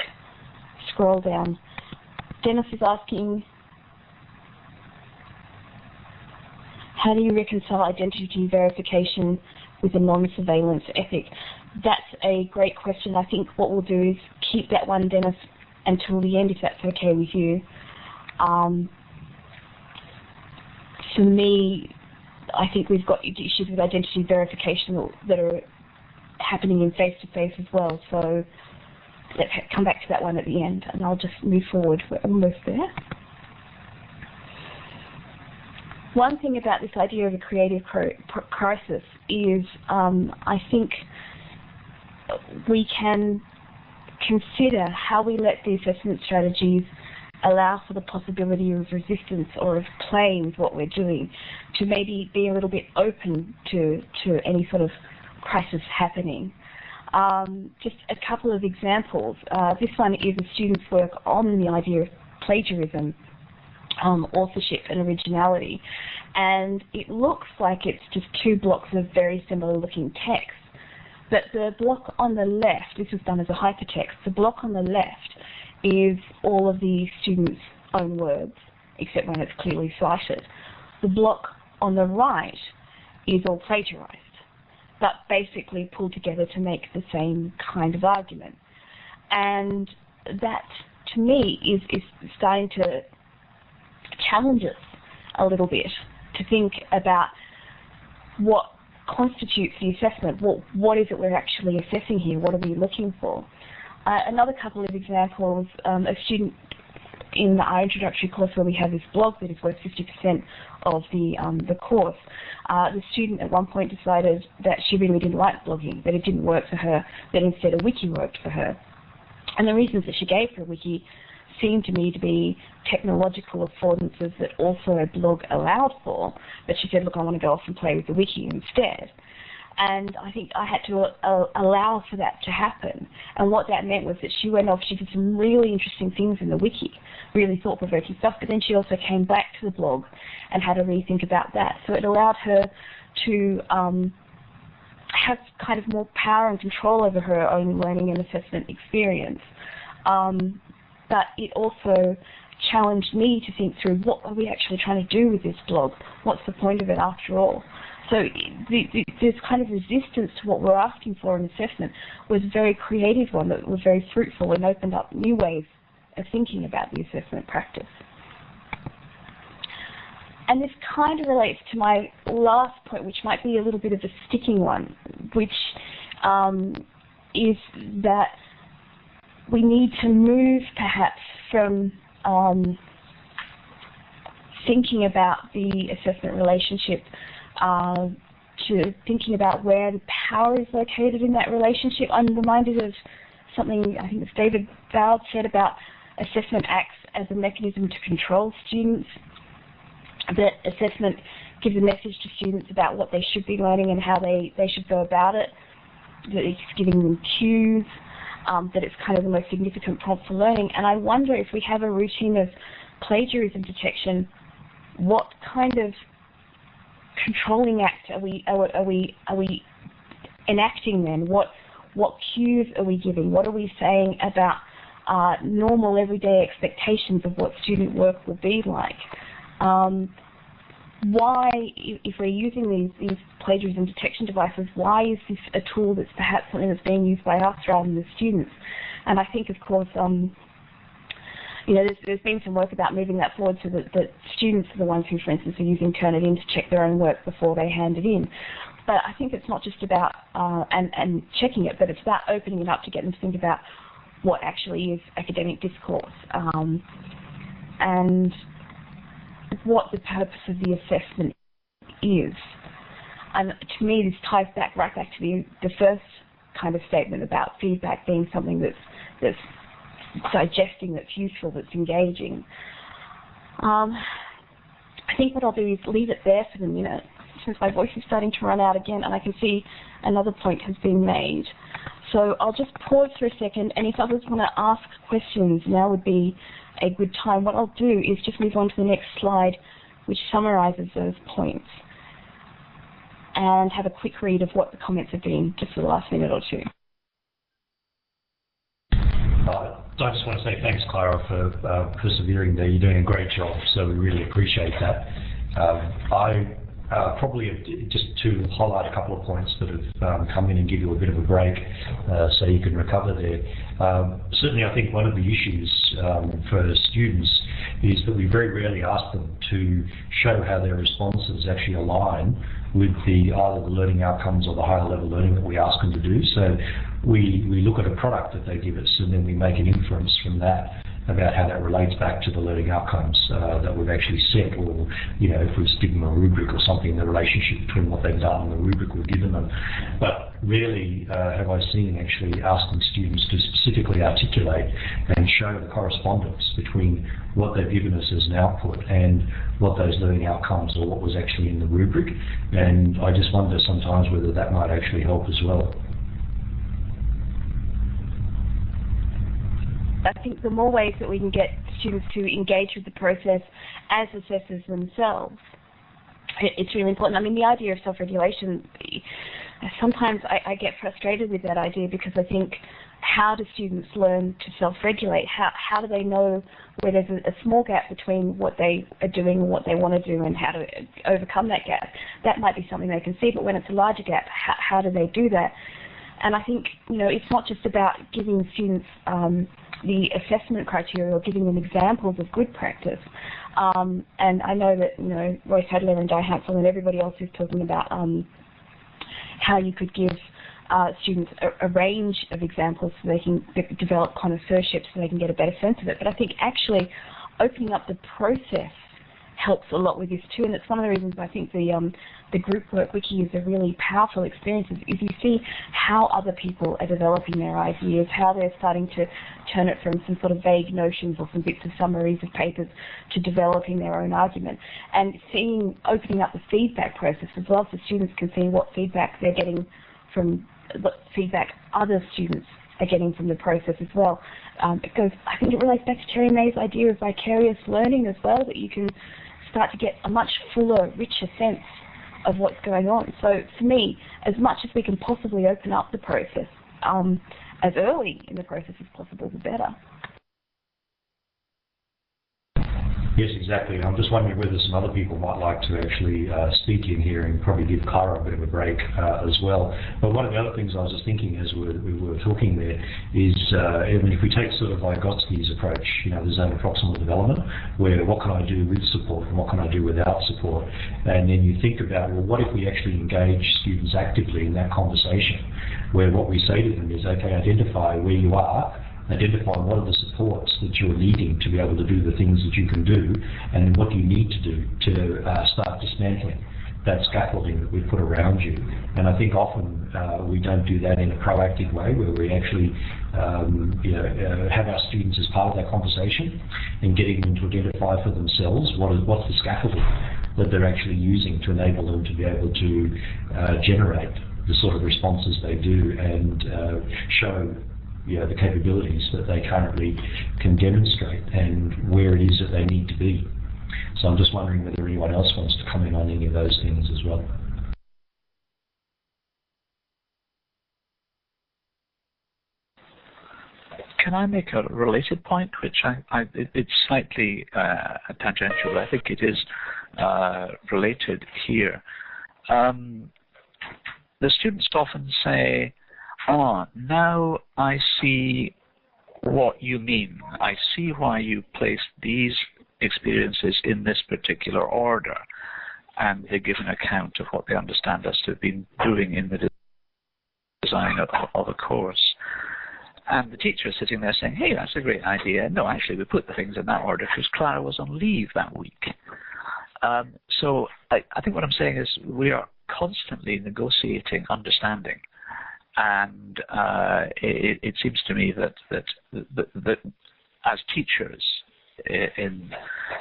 C: scroll down. Dennis is asking, how do you reconcile identity verification with a non-surveillance ethic? That's a great question. I think what we'll do is keep that one, Dennis, until the end, if that's okay with you. For me, I think we've got issues with identity verification that are happening in face-to-face as well. So let's come back to that one at the end, and I'll just move forward. We're almost there. one thing about this idea of a creative crisis is I think we can consider how we let the assessment strategies allow for the possibility of resistance or of play with what we're doing, to maybe be a little bit open to any sort of crisis happening. Just a couple of examples. This one is a student's work on the idea of plagiarism, authorship and originality, and it looks like it's just two blocks of very similar looking text, but the block on the left, this was done as a hypertext, the block on the left is all of the student's own words, except when it's clearly cited. The block on the right is all plagiarized, but basically pulled together to make the same kind of argument. And that, to me, is starting to challenge us a little bit to think about what constitutes the assessment. What is it we're actually assessing here? What are we looking for? Another couple of examples, a student in our introductory course where we have this blog that is worth 50% of the course, the student at one point decided that she really didn't like blogging, that it didn't work for her, that instead a wiki worked for her. And the reasons that she gave for a wiki seemed to me to be technological affordances that also a blog allowed for, but she said, look, I want to go off and play with the wiki instead. And I think I had to allow for that to happen. And what that meant was that she went off, she did some really interesting things in the wiki, really thought-provoking stuff, but then she also came back to the blog and had a rethink about that. So it allowed her to have kind of more power and control over her own learning and assessment experience. But it also challenged me to think through, what are we actually trying to do with this blog? What's the point of it after all? So this kind of resistance to what we're asking for in assessment was a very creative one that was very fruitful and opened up new ways of thinking about the assessment practice. And this kind of relates to my last point, which might be a little bit of a sticking one, which is that we need to move perhaps from thinking about the assessment relationship to thinking about where the power is located in that relationship. I'm reminded of something I think it's David Vowd said about assessment acts as a mechanism to control students, that assessment gives a message to students about what they should be learning and how they should go about it, that it's giving them cues, that it's kind of the most significant prompt for learning. And I wonder if we have a routine of plagiarism detection, what kind of controlling act are we enacting then? What cues are we giving? What are we saying about normal everyday expectations of what student work will be like? Why, if we're using these plagiarism detection devices, why is this a tool that's perhaps something that's being used by us rather than the students? And I think, of course, there's been some work about moving that forward so that students are the ones who, for instance, are using Turnitin to check their own work before they hand it in. But I think it's not just about and checking it, but it's about opening it up to get them to think about what actually is academic discourse and what the purpose of the assessment is. And to me, this ties right back to the first kind of statement about feedback being something that's digesting, that's useful, that's engaging. I think what I'll do is leave it there for the minute, since my voice is starting to run out again, and I can see another point has been made. So I'll just pause for a second, and if others want to ask questions, now would be a good time. What I'll do is just move on to the next slide, which summarizes those points, and have a quick read of what the comments have been just for the last minute or two.
D: I just want to say thanks, Clara, for persevering there. You're doing a great job, so we really appreciate that. I probably just to highlight a couple of points that have come in and give you a bit of a break so you can recover there. Certainly I think one of the issues for students is that we very rarely ask them to show how their responses actually align with either the learning outcomes or the higher level learning that we ask them to do. So we look at a product that they give us and then we make an inference from that. about how that relates back to the learning outcomes that we've actually set, or if we've given them a rubric or something, the relationship between what they've done and the rubric we've given them. But rarely have I seen actually asking students to specifically articulate and show the correspondence between what they've given us as an output and what those learning outcomes or what was actually in the rubric. And I just wonder sometimes whether that might actually help as well.
C: I think the more ways that we can get students to engage with the process as assessors themselves, it's really important. I mean, the idea of self-regulation, sometimes I get frustrated with that idea, because I think, how do students learn to self-regulate? How do they know where there's a small gap between what they are doing and what they want to do, and how to overcome that gap? That might be something they can see, but when it's a larger gap, how do they do that? And I think, it's not just about giving students the assessment criteria or giving them examples of good practice. And I know that, Royce Hadler and Di Hansel and everybody else is talking about how you could give students a range of examples so they can develop connoisseurship, so they can get a better sense of it. But I think actually opening up the process helps a lot with this too, and it's one of the reasons I think the group work wiki is a really powerful experience, is you see how other people are developing their ideas, how they're starting to turn it from some sort of vague notions or some bits of summaries of papers to developing their own argument, and opening up the feedback process as well, so students can see what feedback they're getting from what feedback other students are getting from the process as well. I think it relates back to Terry May's idea of vicarious learning as well, that you can start to get a much fuller, richer sense of what's going on. So for me, as much as we can possibly open up the process, as early in the process as possible, the better.
D: Yes, exactly. I'm just wondering whether some other people might like to actually speak in here and probably give Clara a bit of a break as well. But one of the other things I was just thinking as we were talking there is, if we take sort of Vygotsky's approach, the zone of proximal development, where what can I do with support and what can I do without support, and then you think about, well, what if we actually engage students actively in that conversation, where what we say to them is, okay, identify where you are, identify what are the supports that you're needing to be able to do the things that you can do, and then what do you need to do to start dismantling that scaffolding that we've put around you. And I think often we don't do that in a proactive way, where we actually have our students as part of that conversation and getting them to identify for themselves what's the scaffolding that they're actually using to enable them to be able to generate the sort of responses they do, and show the capabilities that they currently can demonstrate and where it is that they need to be. So I'm just wondering whether anyone else wants to comment on any of those things as well.
F: Can I make a related point, which it's slightly tangential, but I think it is related here. The students often say, now I see what you mean. I see why you placed these experiences in this particular order. And they give an account of what they understand us to have been doing in the design of a course. And the teacher is sitting there saying, hey, that's a great idea. No, actually, we put the things in that order because Clara was on leave that week. So I think what I'm saying is we are constantly negotiating understanding. And it seems to me that as teachers in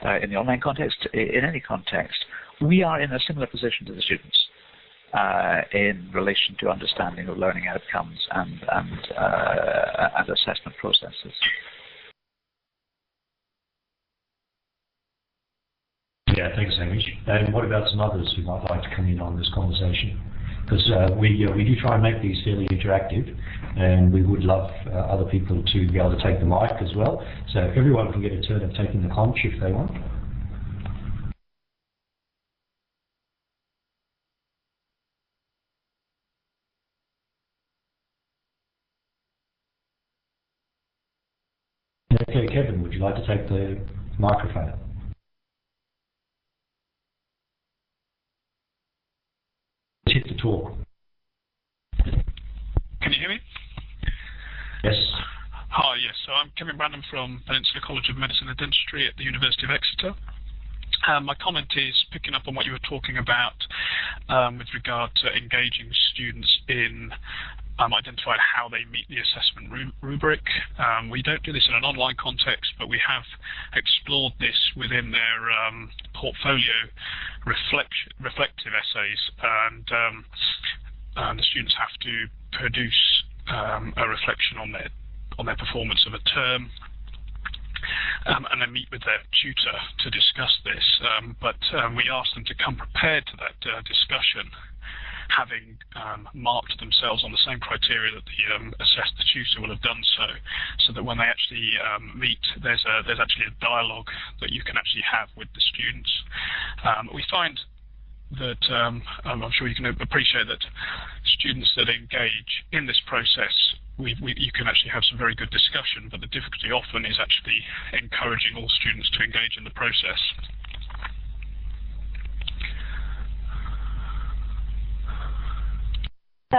F: the online context, in any context, we are in a similar position to the students in relation to understanding of learning outcomes and assessment processes.
D: Yeah, thanks, Hamish. And what about some others who might like to come in on this conversation? Because we do try and make these fairly interactive, and we would love other people to be able to take the mic as well. So everyone can get a turn of taking the conch if they want. Okay, Kevin, would you like to take the microphone? Hit the talk.
G: Can you hear me?
D: Yes.
G: Hi, yes. So I'm Kevin Brandon from Peninsula College of Medicine and Dentistry at the University of Exeter. My comment is picking up on what you were talking about with regard to engaging students in identifying how they meet the assessment rubric. We don't do this in an online context, but we have explored this within their portfolio reflective essays, and the students have to produce a reflection on their performance of a term, and then meet with their tutor to discuss this. But we ask them to come prepared to that discussion, having marked themselves on the same criteria that the tutor will have done so that when they actually meet, there's actually a dialogue that you can actually have with the students. We find that I'm sure you can appreciate that students that engage in this process, you can actually have some very good discussion, but the difficulty often is actually encouraging all students to engage in the process.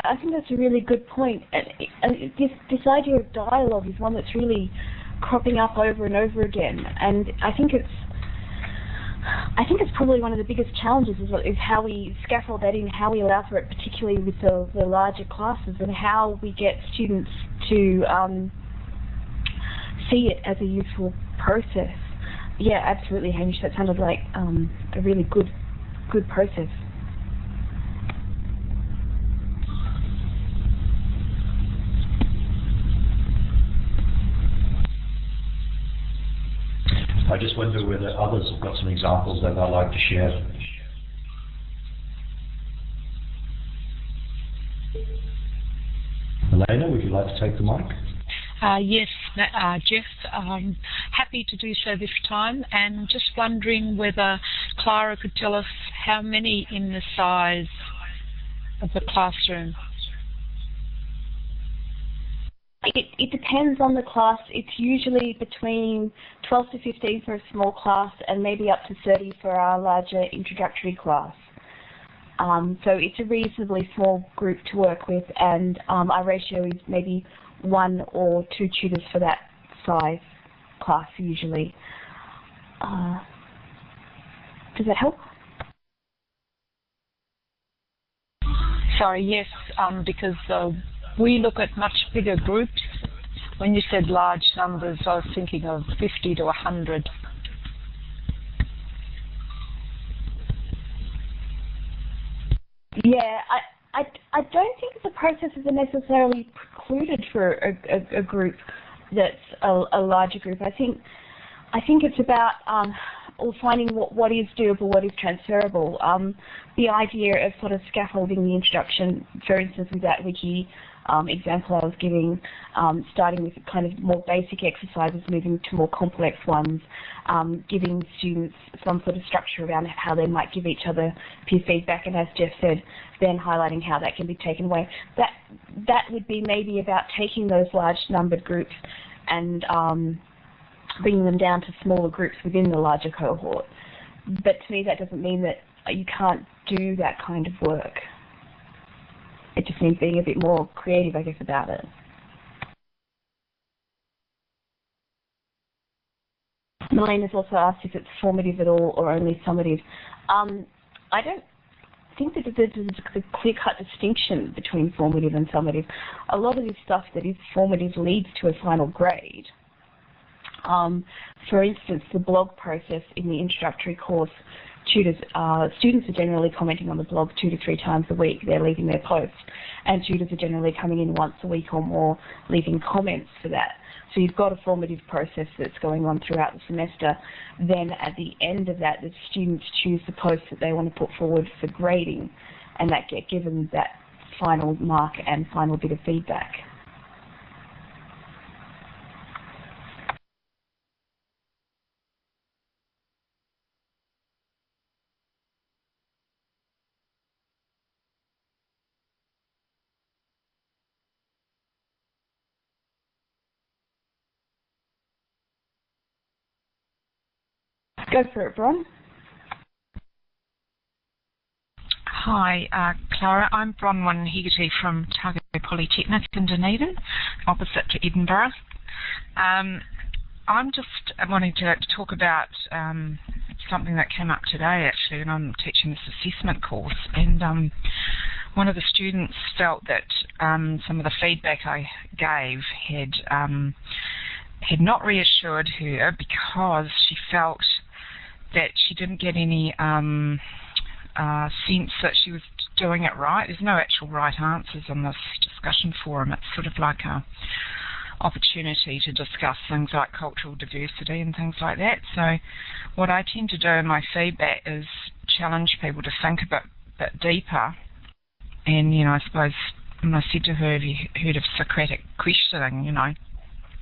C: I think that's a really good point. And this idea of dialogue is one that's really cropping up over and over again, and I think it's probably one of the biggest challenges is how we scaffold that in, how we allow for it, particularly with the larger classes, and how we get students to see it as a useful process. Yeah, absolutely, Hamish. That sounded like a really good process.
D: I just wonder whether others have got some examples that I'd like to share. Elena, would you like to take the mic?
E: Yes, Jeff, happy to do so this time, and just wondering whether Clara could tell us how many in the size of the classroom.
C: It depends on the class. It's usually between 12 to 15 for a small class and maybe up to 30 for our larger introductory class. So it's a reasonably small group to work with, and our ratio is maybe 1 or 2 tutors for that size class usually. Does that help?
E: Sorry, yes, because we look at much bigger groups. When you said large numbers, I was thinking of 50 to 100.
C: Yeah, I don't think the processes are necessarily precluded for a group that's a larger group. I think it's about finding what is doable, what is transferable. The idea of sort of scaffolding the introduction, for instance, with that wiki example I was giving, starting with kind of more basic exercises, moving to more complex ones, giving students some sort of structure around how they might give each other peer feedback, and as Jeff said, then highlighting how that can be taken away. That would be maybe about taking those large numbered groups and bringing them down to smaller groups within the larger cohort. But to me, that doesn't mean that you can't do that kind of work. It just means being a bit more creative, I guess, about it. Melena's also asked if it's formative at all or only summative. I don't think that there's a clear-cut distinction between formative and summative. A lot of this stuff that is formative leads to a final grade. For instance, the blog process in the introductory course, students are generally commenting on the blog 2 to 3 times a week. They're leaving their posts, and tutors are generally coming in once a week or more, leaving comments for that. So you've got a formative process that's going on throughout the semester. Then at the end of that, the students choose the posts that they want to put forward for grading, and that get given that final mark and final bit of feedback. Go for it, Bron.
H: Hi, Clara. I'm Bronwyn Hegarty from Otago Polytechnic in Dunedin, opposite to Edinburgh. I'm just wanting to talk about something that came up today, actually, and I'm teaching this assessment course, and one of the students felt that some of the feedback I gave had not reassured her because she felt that she didn't get any sense that she was doing it right. There's no actual right answers on this discussion forum. It's sort of like a opportunity to discuss things like cultural diversity and things like that. So what I tend to do in my feedback is challenge people to think a bit deeper. And, I suppose when I said to her, have you heard of Socratic questioning,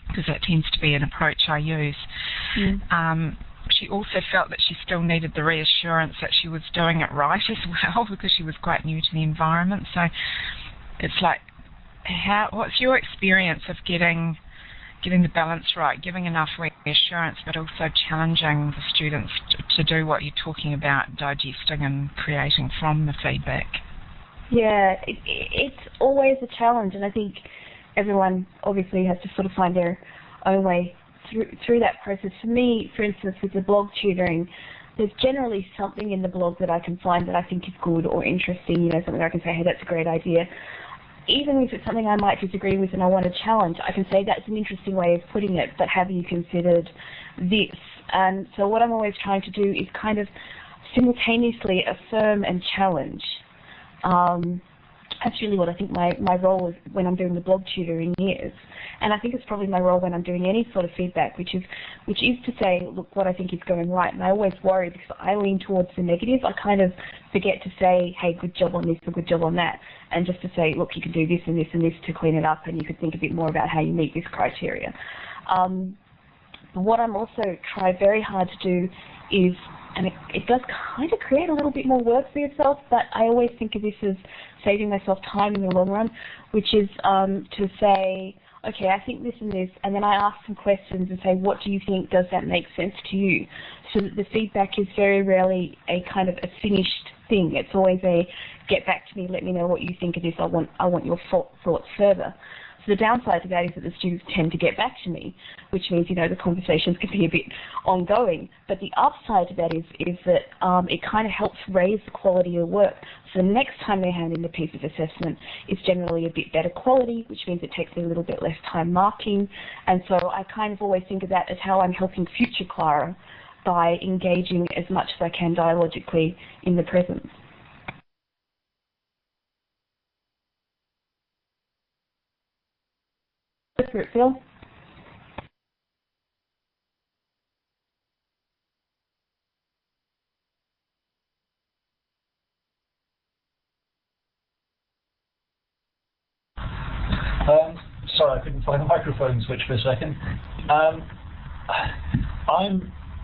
H: because that tends to be an approach I use. She also felt that she still needed the reassurance that she was doing it right as well, because she was quite new to the environment. So it's like, what's your experience of getting the balance right, giving enough reassurance, but also challenging the students to do what you're talking about, digesting and creating from the feedback?
C: Yeah, it's always a challenge, and I think everyone obviously has to sort of find their own way through that process. For me, for instance, with the blog tutoring, there's generally something in the blog that I can find that I think is good or interesting, something I can say, hey, that's a great idea. Even if it's something I might disagree with and I want to challenge, I can say that's an interesting way of putting it, but have you considered this? And so what I'm always trying to do is kind of simultaneously affirm and challenge. That's really what I think my role is when I'm doing the blog tutoring is. And I think it's probably my role when I'm doing any sort of feedback, which is to say, look, what I think is going right. And I always worry because I lean towards the negative. I kind of forget to say, hey, good job on this or good job on that. And just to say, look, you can do this and this and this to clean it up, and you could think a bit more about how you meet this criteria. But what I'm also trying very hard to do is, and it does kind of create a little bit more work for yourself, but I always think of this as saving myself time in the long run, which is to say, okay, I think this and this, and then I ask some questions and say, what do you think? Does that make sense to you? So that the feedback is very rarely a kind of a finished thing. It's always a, get back to me, let me know what you think of this, I want your thoughts further. So the downside to that is that the students tend to get back to me, which means, the conversations can be a bit ongoing. But the upside to that is that it kind of helps raise the quality of work. So the next time they hand in the piece of assessment, it's generally a bit better quality, which means it takes a little bit less time marking. And so I kind of always think of that as how I'm helping future Clara by engaging as much as I can dialogically in the present. Go for it, Phil.
I: Sorry, I couldn't find the microphone switch for a second. I'm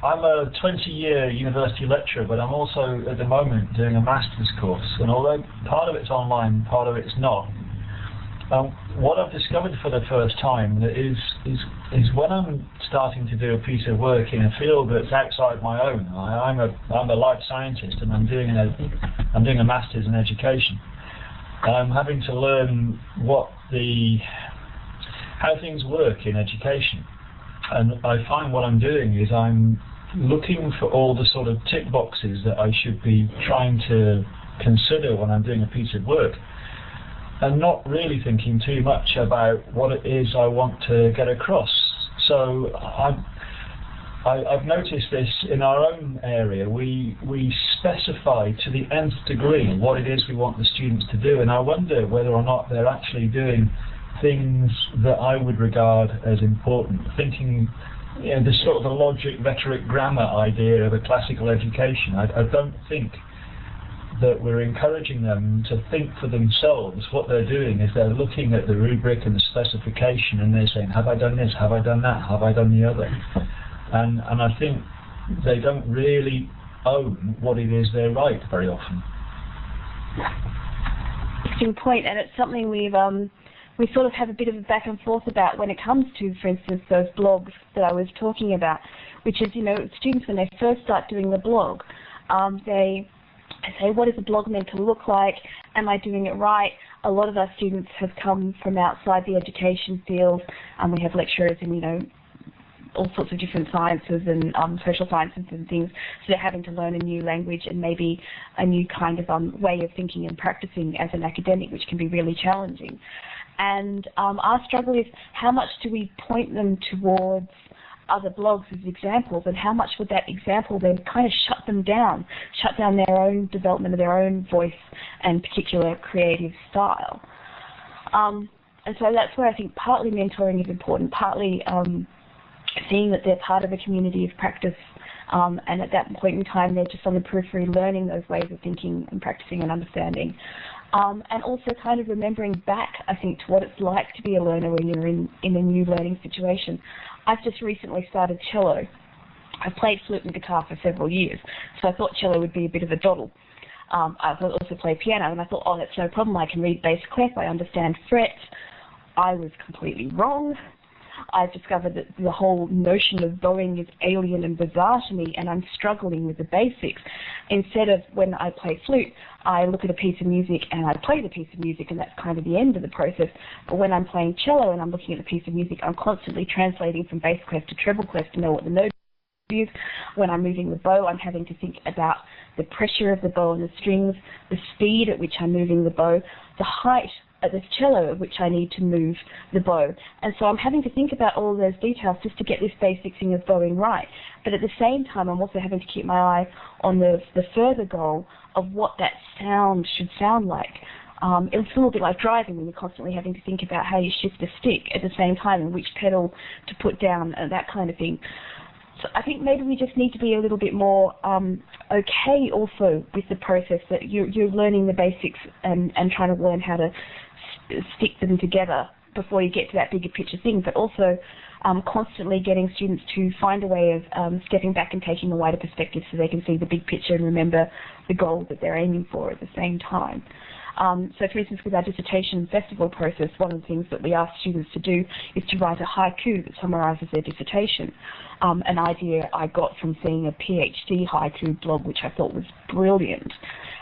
I: a 20-year university lecturer, but I'm also at the moment doing a master's course. And although part of it's online, part of it's not. What I've discovered for the first time is when I'm starting to do a piece of work in a field that's outside my own. I'm a life scientist, and I'm doing a master's in education. And I'm having to learn how things work in education. And I find what I'm doing is I'm looking for all the sort of tick boxes that I should be trying to consider when I'm doing a piece of work, and not really thinking too much about what it is I want to get across. So I've noticed this in our own area. We specify to the nth degree what it is we want the students to do, and I wonder whether or not they're actually doing things that I would regard as important. Thinking, the sort of the logic, rhetoric, grammar idea of a classical education. I don't think that we're encouraging them to think for themselves. What they're doing is they're looking at the rubric and the specification, and they're saying, have I done this, have I done that, have I done the other? And I think they don't really own what it is they write very often.
C: Interesting point, and it's something we sort of have a bit of a back and forth about when it comes to, for instance, those blogs that I was talking about, which is, students when they first start doing the blog, they say, what is a blog meant to look like? Am I doing it right? a lot of our students have come from outside the education field, and we have lecturers in, you know, all sorts of different sciences and social sciences and things, so they're having to learn a new language and maybe a new kind of way of thinking and practicing as an academic, which can be really challenging. And our struggle is, how much do we point them towards other blogs as examples, and how much would that example then kind of shut down their own development of their own voice and particular creative style. And so that's where I think partly mentoring is important, partly seeing that they're part of a community of practice, and at that point in time they're just on the periphery learning those ways of thinking and practicing and understanding. And also kind of remembering back, I think, to what it's like to be a learner when you're in a new learning situation. I've just recently started cello. I've played flute and guitar for several years, so I thought cello would be a bit of a doddle. I also play piano, and I thought, oh, that's no problem, I can read bass clef, I understand frets. I was completely wrong. I've discovered that the whole notion of bowing is alien and bizarre to me, and I'm struggling with the basics. Instead of, when I play flute, I look at a piece of music and I play the piece of music, and that's kind of the end of the process. But when I'm playing cello and I'm looking at the piece of music, I'm constantly translating from bass clef to treble clef to know what the note is. When I'm moving the bow, I'm having to think about the pressure of the bow and the strings, the speed at which I'm moving the bow, the height at the cello at which I need to move the bow. And so I'm having to think about all of those details just to get this basic thing of bowing right. But at the same time, I'm also having to keep my eye on the further goal of what that sound should sound like. It's a little bit like driving, when you're constantly having to think about how you shift the stick at the same time and which pedal to put down and that kind of thing. So I think maybe we just need to be a little bit more okay also with the process, that you're learning the basics and trying to learn how to stick them together before you get to that bigger picture thing, but also constantly getting students to find a way of stepping back and taking a wider perspective so they can see the big picture and remember the goal that they're aiming for at the same time. So for instance, with our dissertation festival process, one of the things that we ask students to do is to write a haiku that summarizes their dissertation. An idea I got from seeing a PhD haiku blog, which I thought was brilliant.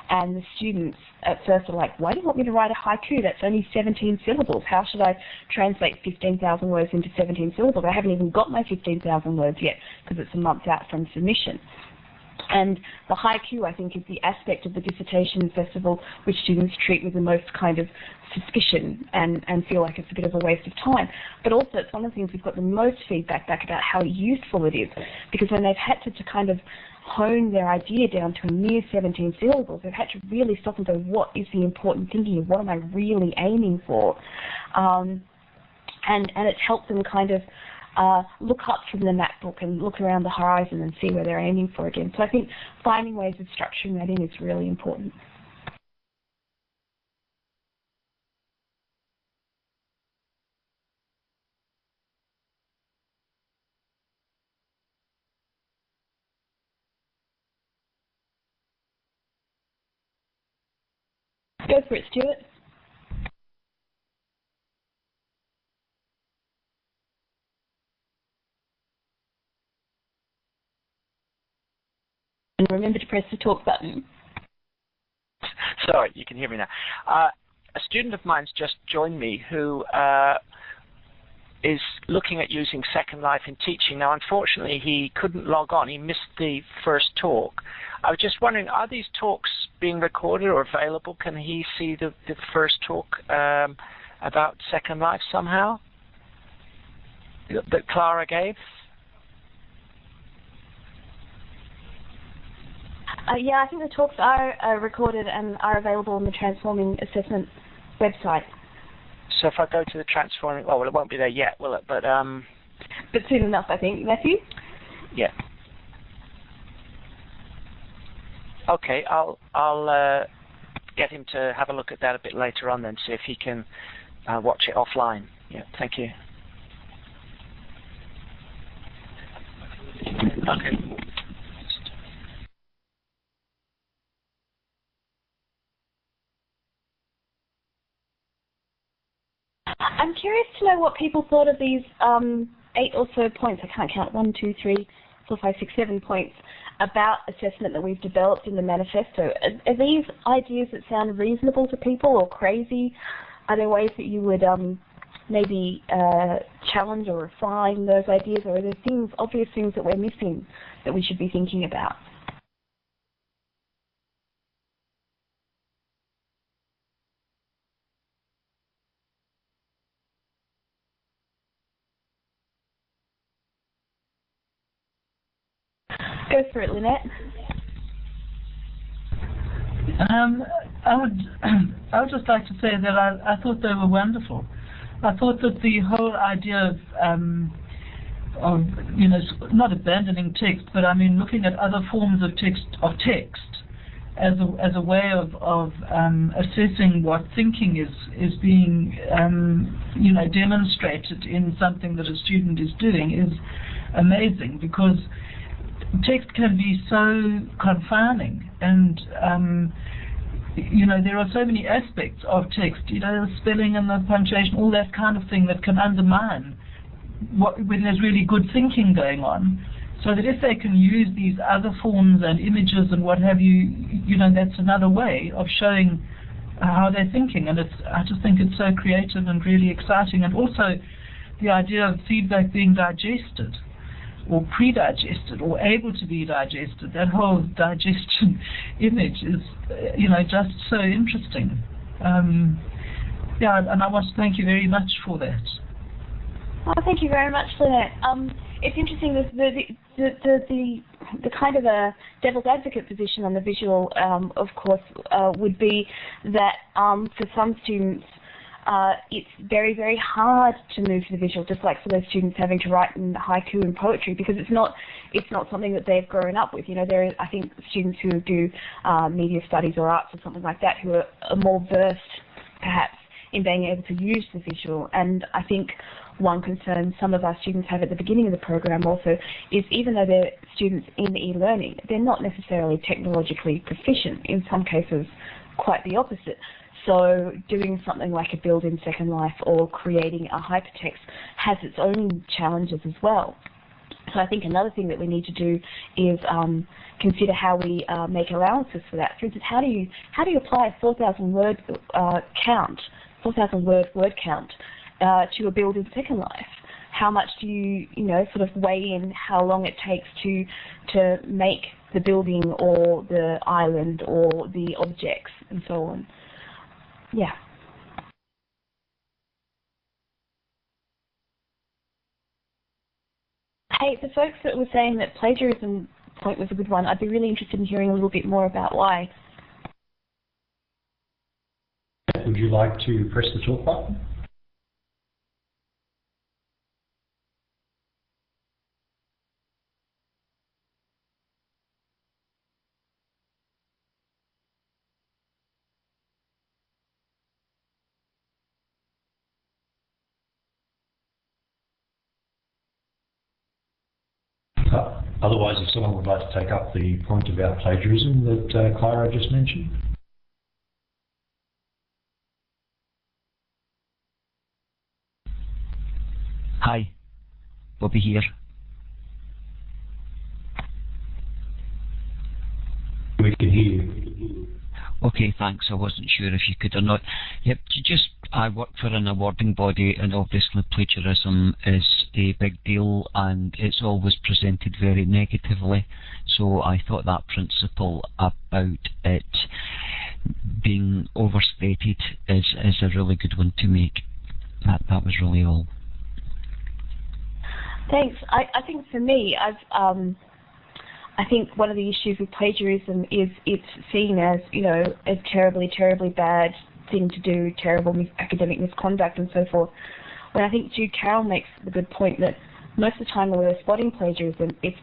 C: And the students at first are like, why do you want me to write a haiku? That's only 17 syllables. How should I translate 15,000 words into 17 syllables? I haven't even got my 15,000 words yet because it's a month out from submission. And the haiku, I think, is the aspect of the dissertation festival which students treat with the most kind of suspicion and feel like it's a bit of a waste of time. But also it's one of the things we've got the most feedback back about how useful it is, because when they've had to kind of hone their idea down to a mere 17 syllables, they've had to really stop and go, what is the important thinking of what am I really aiming for? And it's helped them kind of look up from the map book and look around the horizon and see where they're aiming for again. So I think finding ways of structuring that in is really important. Go for it, Stuart. And remember to press the talk button.
A: Sorry, you can hear me now. A student of mine's just joined me who is looking at using Second Life in teaching. Now, unfortunately, he couldn't log on. He missed the first talk. I was just wondering, are these talks being recorded or available? Can he see the first talk about Second Life somehow that Clara gave?
C: Yeah, I think the talks are recorded and are available on the Transforming Assessment website.
A: So if I go to the Transforming, well, it won't be there yet, will it? But
C: soon enough, I think, Matthew.
A: Yeah. Okay, I'll get him to have a look at that a bit later on, then see if he can watch it offline. Yeah, thank you. Okay.
C: I'm curious to know what people thought of these 8 or so points. I can't count, 1, 2, 3, 4, 5, 6, 7 points about assessment that we've developed in the manifesto. Are these ideas that sound reasonable to people or crazy? Are there ways that you would maybe challenge or refine those ideas, or are there things, obvious things that we're missing that we should be thinking about? Go for it, Lynette.
J: I would just like to say that I thought they were wonderful. I thought that the whole idea of not abandoning text, but I mean looking at other forms of text as a way of assessing what thinking is being demonstrated in something that a student is doing is amazing, because text can be so confining, and there are so many aspects of text, the spelling and the punctuation, all that kind of thing that can undermine when there's really good thinking going on. So that if they can use these other forms and images and what have you, that's another way of showing how they're thinking. And I just think it's so creative and really exciting. And also the idea of feedback being digested, or pre-digested, or able to be digested. That whole digestion image is, just so interesting. And I want to thank you very much for that.
C: Oh, thank you very much, Lynette. It's interesting, the kind of a devil's advocate position on the visual, of course, would be that for some students, it's very, very hard to move to the visual, just like for those students having to write in haiku and poetry, because it's not something that they've grown up with. There are, I think, students who do media studies or arts or something like that who are more versed, perhaps, in being able to use the visual. And I think one concern some of our students have at the beginning of the program also is, even though they're students in e-learning, they're not necessarily technologically proficient. In some cases, quite the opposite. So doing something like a build in Second Life or creating a hypertext has its own challenges as well. So I think another thing that we need to do is consider how we make allowances for that. For instance, how do you apply a 4,000 word count, 4,000 word count to a build in Second Life? How much do you sort of weigh in how long it takes to make the building or the island or the objects and so on? Yeah. Hey, the folks that were saying that plagiarism point was a good one, I'd be really interested in hearing a little bit more about why.
D: Would you like to press the talk button? Otherwise, if someone would like to take up the point about plagiarism that Clara just mentioned.
K: Hi, Bobby here.
D: We can hear you.
K: Okay, thanks. I wasn't sure if you could or not. Yep, I work for an awarding body, and obviously plagiarism is a big deal, and it's always presented very negatively. So I thought that principle about it being overstated is a really good one to make. That was really all.
C: Thanks. I think for me, I think one of the issues with plagiarism is it's seen as, a terribly, terribly bad thing to do, terrible academic misconduct and so forth. When I think Jude Carroll makes the good point that most of the time when we're spotting plagiarism, it's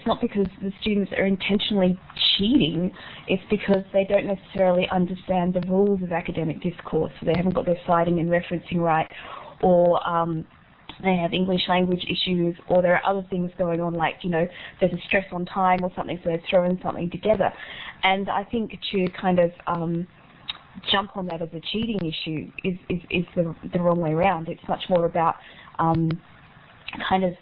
C: not because the students are intentionally cheating, it's because they don't necessarily understand the rules of academic discourse. So they haven't got their citing and referencing right, or they have English language issues, or there are other things going on, like, there's a stress on time or something, so they're throwing something together. And I think to kind of jump on that as a cheating issue is the wrong way around. It's much more about kind of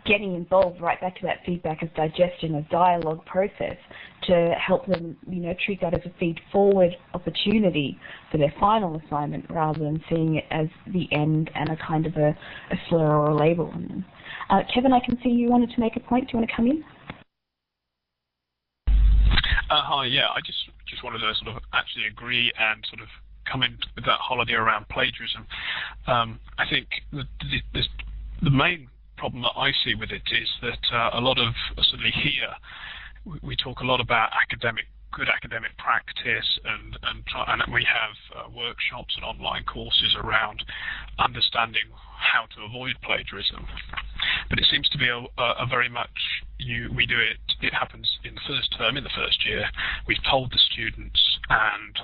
C: getting involved right back to that feedback as digestion, as dialogue process, to help them, treat that as a feed-forward opportunity for their final assignment rather than seeing it as the end and a kind of a slur or a label on them. Kevin, I can see you wanted to make a point. Do you want to come in?
G: Hi, yeah, I just wanted to sort of actually agree and sort of come in with that holiday around plagiarism. I think the main problem that I see with it is that a lot of, certainly here, we talk a lot about good academic practice, and we have workshops and online courses around understanding how to avoid plagiarism. But it seems to be a very much, we do it, it happens in the first term, in the first year, we've told the students, and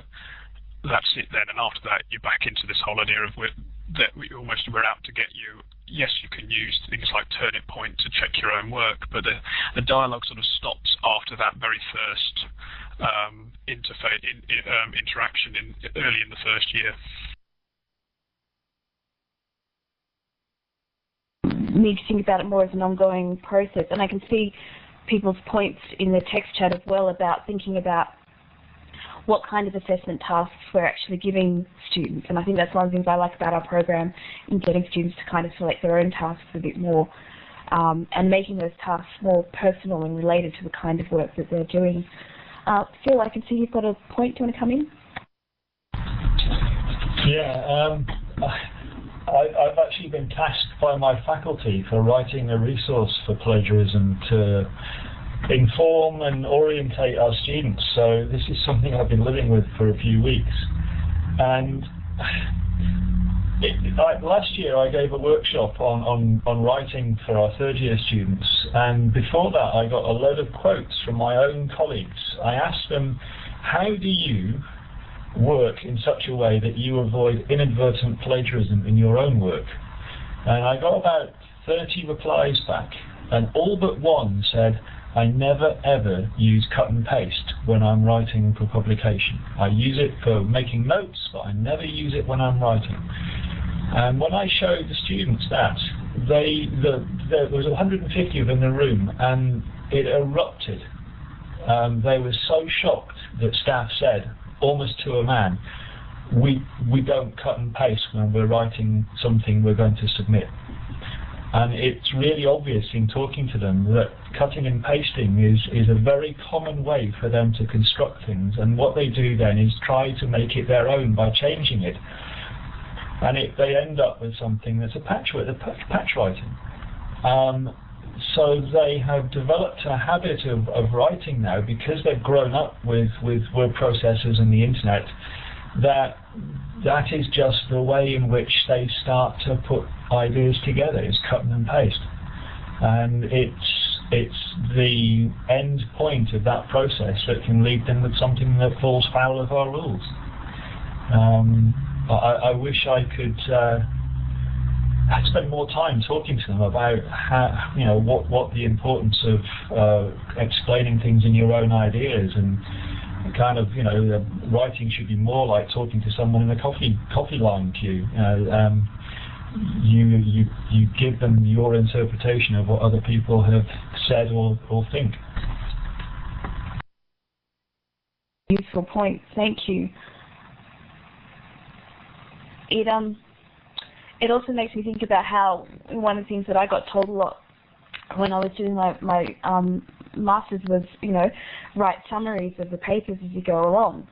G: that's it then, and after that you're back into this whole idea of we're out to get you. Yes, you can use things like Turning Point to check your own work, but the dialogue sort of stops after that very first interaction early in the first year.
C: Need to think about it more as an ongoing process, and I can see people's points in the text chat as well about thinking about what kind of assessment tasks we're actually giving students. And I think that's one of the things I like about our program, in getting students to kind of select their own tasks a bit more, and making those tasks more personal and related to the kind of work that they're doing. Phil, I can see you've got a point. Do you want to come in?
I: Yeah, I've actually been tasked by my faculty for writing a resource for plagiarism to inform and orientate our students. So this is something I've been living with for a few weeks. And last year I gave a workshop on writing for our third-year students, and before that I got a load of quotes from my own colleagues. I asked them, how do you work in such a way that you avoid inadvertent plagiarism in your own work? And I got about 30 replies back, and all but one said, I never ever use cut and paste when I'm writing for publication. I use it for making notes, but I never use it when I'm writing. And when I showed the students that, there was 150 of them in the room, and it erupted. They were so shocked that staff said, almost to a man, we don't cut and paste when we're writing something we're going to submit. And it's really obvious in talking to them that cutting and pasting is a very common way for them to construct things, and what they do then is try to make it their own by changing it. And they end up with something that's a patch writing. So they have developed a habit of writing now, because they've grown up with word processors and the internet, that is just the way in which they start to put ideas together, is cut and paste. And it's the end point of that process that can lead them with something that falls foul of our rules. I wish I could spend more time talking to them about how, what the importance of explaining things in your own ideas, and kind of, writing should be more like talking to someone in a coffee line queue. You give them your interpretation of what other people have said or think.
C: Useful point. Thank you. It also makes me think about how one of the things that I got told a lot when I was doing my master's was, write summaries of the papers as you go along.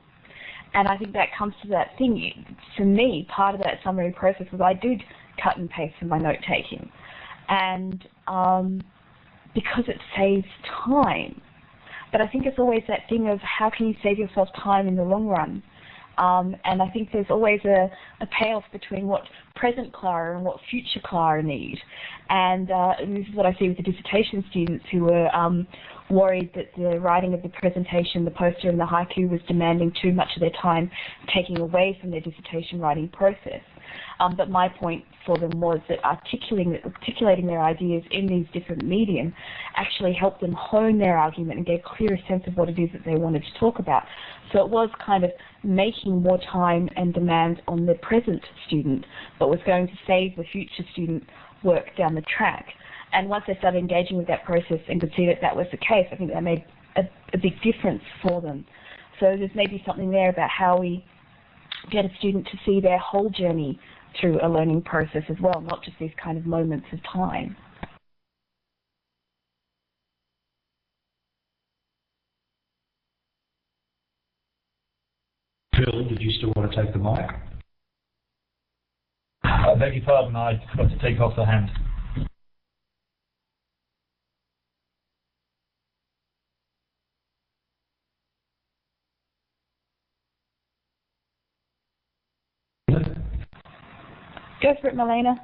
C: And I think that comes to that thing. For me, part of that summary process was I did cut and paste in my note-taking. And because it saves time. But I think it's always that thing of how can you save yourself time in the long run? And I think there's always a payoff between what present Clara and what future Clara need. And this is what I see with the dissertation students who were worried that the writing of the presentation, the poster and the haiku was demanding too much of their time, taking away from their dissertation writing process. But my point for them was that articulating their ideas in these different medium actually helped them hone their argument and get a clearer sense of what it is that they wanted to talk about. So it was kind of making more time and demands on the present student, but was going to save the future student work down the track. And once they started engaging with that process and could see that that was the case, I think that made a big difference for them. So there's maybe something there about how we get a student to see their whole journey through a learning process as well, not just these kind of moments of time.
D: Phil, did you still want to take the mic?
I: I beg your pardon, I forgot to take off the hand.
C: Go for it, Malena.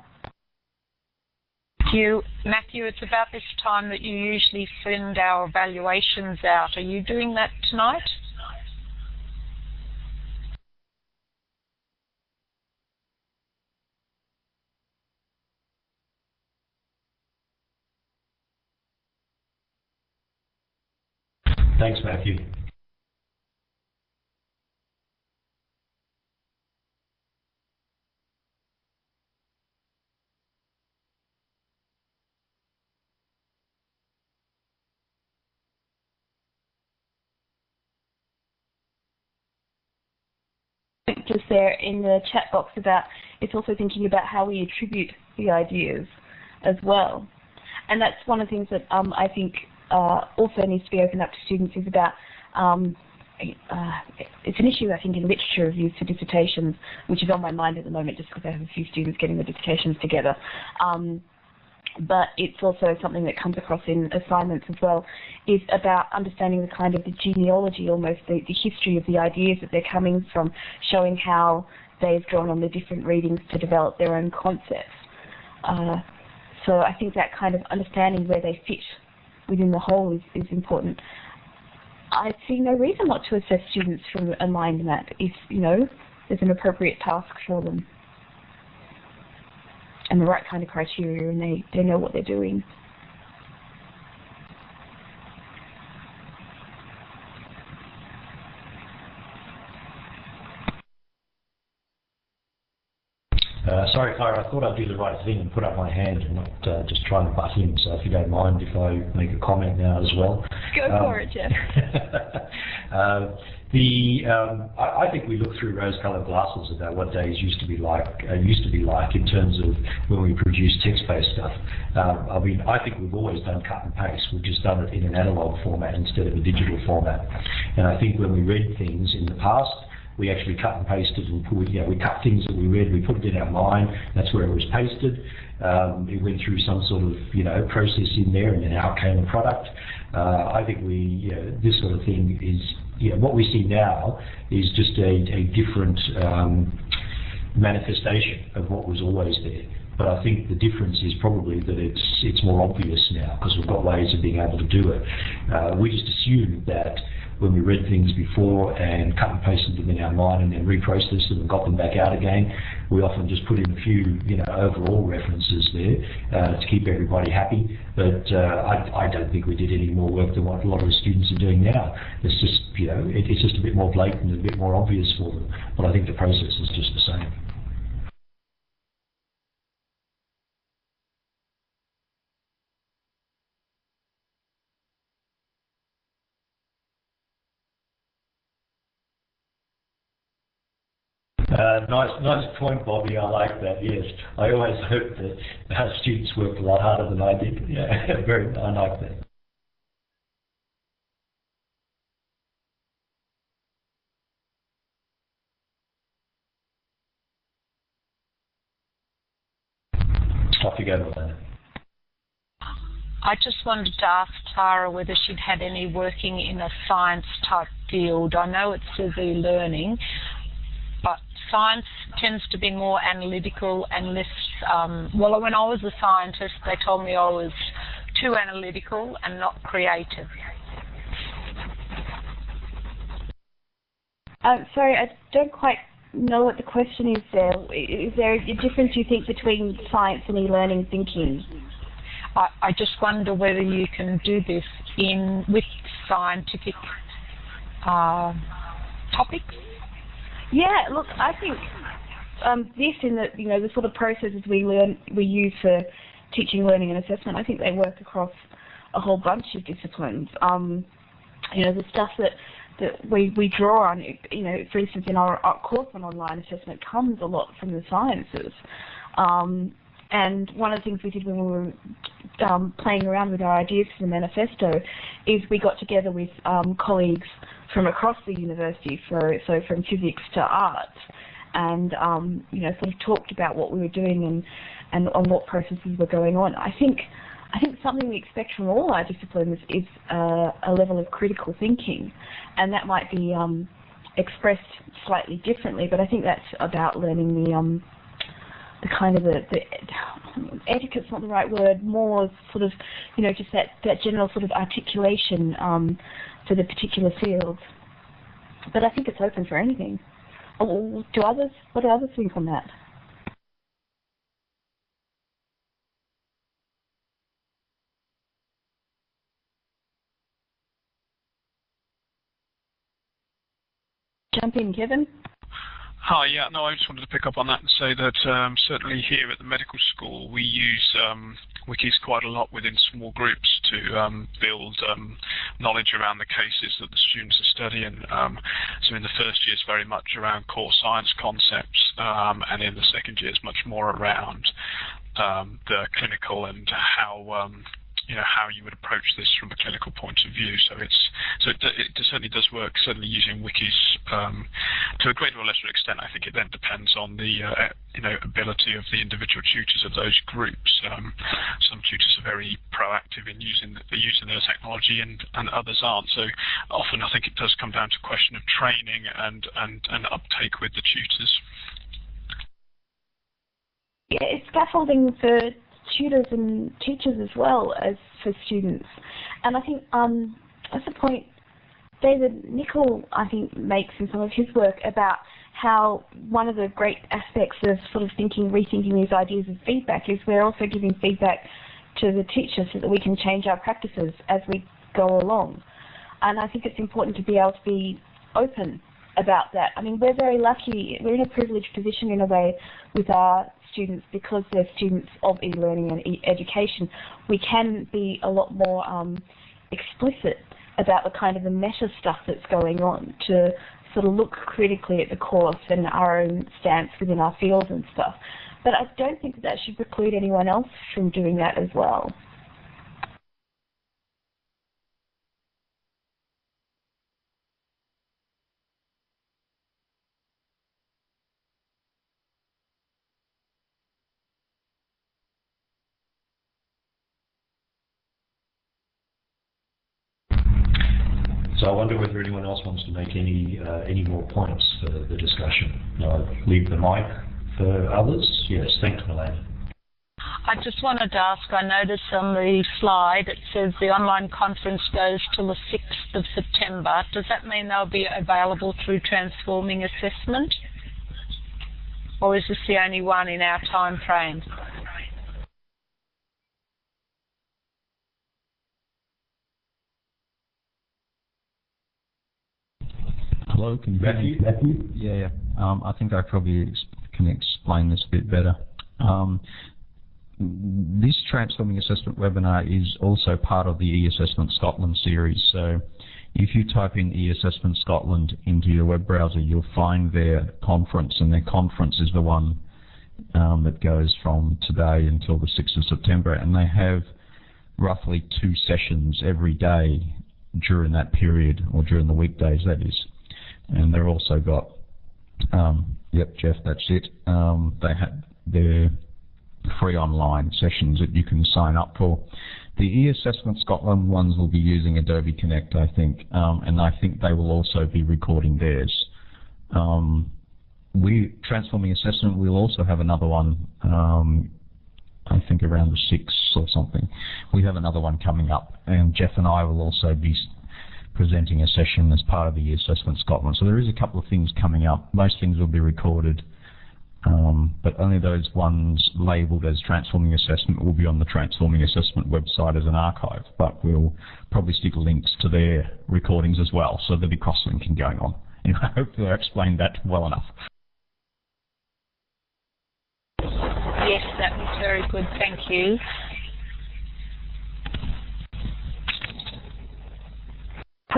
E: Thank you. Matthew, it's about this time that you usually send our evaluations out. Are you doing that tonight?
D: Thanks, Matthew.
C: Just there in the chat box about it's also thinking about how we attribute the ideas as well. And that's one of the things that I think also needs to be opened up to students is about it's an issue I think in literature reviews for dissertations, which is on my mind at the moment just because I have a few students getting the dissertations together. But it's also something that comes across in assignments as well, is about understanding the kind of the genealogy, almost the history of the ideas that they're coming from, showing how they've drawn on the different readings to develop their own concepts. So I think that kind of understanding where they fit within the whole is important. I see no reason not to assess students from a mind map if, you know, there's an appropriate task for them and the right kind of criteria, and they know what they're doing.
D: Sorry, Clara, I thought I'd do the right thing and put up my hand and not just try and butt in. So if you don't mind if I make a comment now as well.
C: Go for it, Jeff.
D: I think we look through rose-coloured glasses about what days used to be like in terms of when we produce text-based stuff. I mean, I think we've always done cut and paste. We've just done it in an analog format instead of a digital format. And I think when we read things in the past, we actually cut and pasted and we cut things that we read, we put it in our mind, that's where it was pasted. It went through some sort of, process in there, and then out came a product. I think this sort of thing is, what we see now is just a different manifestation of what was always there. But I think the difference is probably that it's more obvious now because we've got ways of being able to do it. We just assumed that when we read things before and cut and pasted them in our mind and then reprocessed them and got them back out again, we often just put in a few, overall references there to keep everybody happy. But I don't think we did any more work than what a lot of the students are doing now. It's just, it's just a bit more blatant and a bit more obvious for them. But I think the process is just the same. Nice point, Bobby. I like that. Yes, I always hope that our students worked a lot harder than I did. Yeah, I like that. Off you go, Melanie.
E: I just wanted to ask Clara whether she'd had any working in a science type field. I know it's severe learning, but science tends to be more analytical and less, when I was a scientist, they told me I was too analytical and not creative.
C: Sorry, I don't quite know what the question is there. Is there a difference, you think, between science and e-learning thinking?
E: I just wonder whether you can do this with scientific topics.
C: Yeah, look, I think this in the the sort of processes we use for teaching, learning and assessment. I think they work across a whole bunch of disciplines. The stuff that we draw on, for instance, in our course on online assessment comes a lot from the sciences. And one of the things we did when we were playing around with our ideas for the manifesto is we got together with colleagues from across the university, so from physics to arts, and sort of talked about what we were doing and on what processes were going on. I think something we expect from all our disciplines is a level of critical thinking, and that might be expressed slightly differently, but I think that's about learning the kind of the etiquette's not the right word, more sort of, just that general sort of articulation for the particular field. But I think it's open for anything. What do others think on that? Jump in, Kevin.
G: Hi, yeah, no, I just wanted to pick up on that and say that certainly here at the medical school we use wikis quite a lot within small groups to build knowledge around the cases that the students are studying. So in the first year it's very much around core science concepts, and in the second year it's much more around the clinical and how you would approach this from a clinical point of view. So it certainly does work. Certainly using wikis to a greater or lesser extent. I think it then depends on the ability of the individual tutors of those groups. Some tutors are very proactive in using their technology, and others aren't. So often I think it does come down to a question of training and uptake with the tutors.
C: Yeah, it's scaffolding for tutors and teachers as well as for students. And I think that's a point David Nichol, I think, makes in some of his work about how one of the great aspects of sort of rethinking these ideas of feedback is we're also giving feedback to the teacher so that we can change our practices as we go along. And I think it's important to be able to be open about that. I mean, we're very lucky, we're in a privileged position in a way with our students because they're students of e-learning and e-education. We can be a lot more explicit about the kind of the meta stuff that's going on, to sort of look critically at the course and our own stance within our fields and stuff. But I don't think that should preclude anyone else from doing that as well.
D: So I wonder whether anyone else wants to make any more points for the discussion. I'll leave the mic for others. Yes, thanks, Melanie.
E: I just wanted to ask, I noticed on the slide it says the online conference goes till the 6th of September. Does that mean they'll be available through Transforming Assessment? Or is this the only one in our time frame?
B: Hello, can you hear me?
D: Matthew?
B: Yeah. I think I probably can explain this a bit better. This Transforming Assessment webinar is also part of the eAssessment Scotland series. So if you type in eAssessment Scotland into your web browser, you'll find their conference, and their conference is the one that goes from today until the 6th of September. And they have roughly 2 sessions every day during that period, or during the weekdays, that is. And they've also got, yep, Jeff, that's it. They have their free online sessions that you can sign up for. The eAssessment Scotland ones will be using Adobe Connect, I think, and I think they will also be recording theirs. Transforming Assessment, we'll also have another one, I think around the 6th or something. We have another one coming up, and Jeff and I will also be presenting a session as part of the eAssessment Scotland. So there is a couple of things coming up. Most things will be recorded, but only those ones labelled as Transforming Assessment will be on the Transforming Assessment website as an archive, but we'll probably stick links to their recordings as well, so there'll be cross-linking going on. Anyway, hopefully I explained that well enough.
E: Yes, that was very very good. Thank you.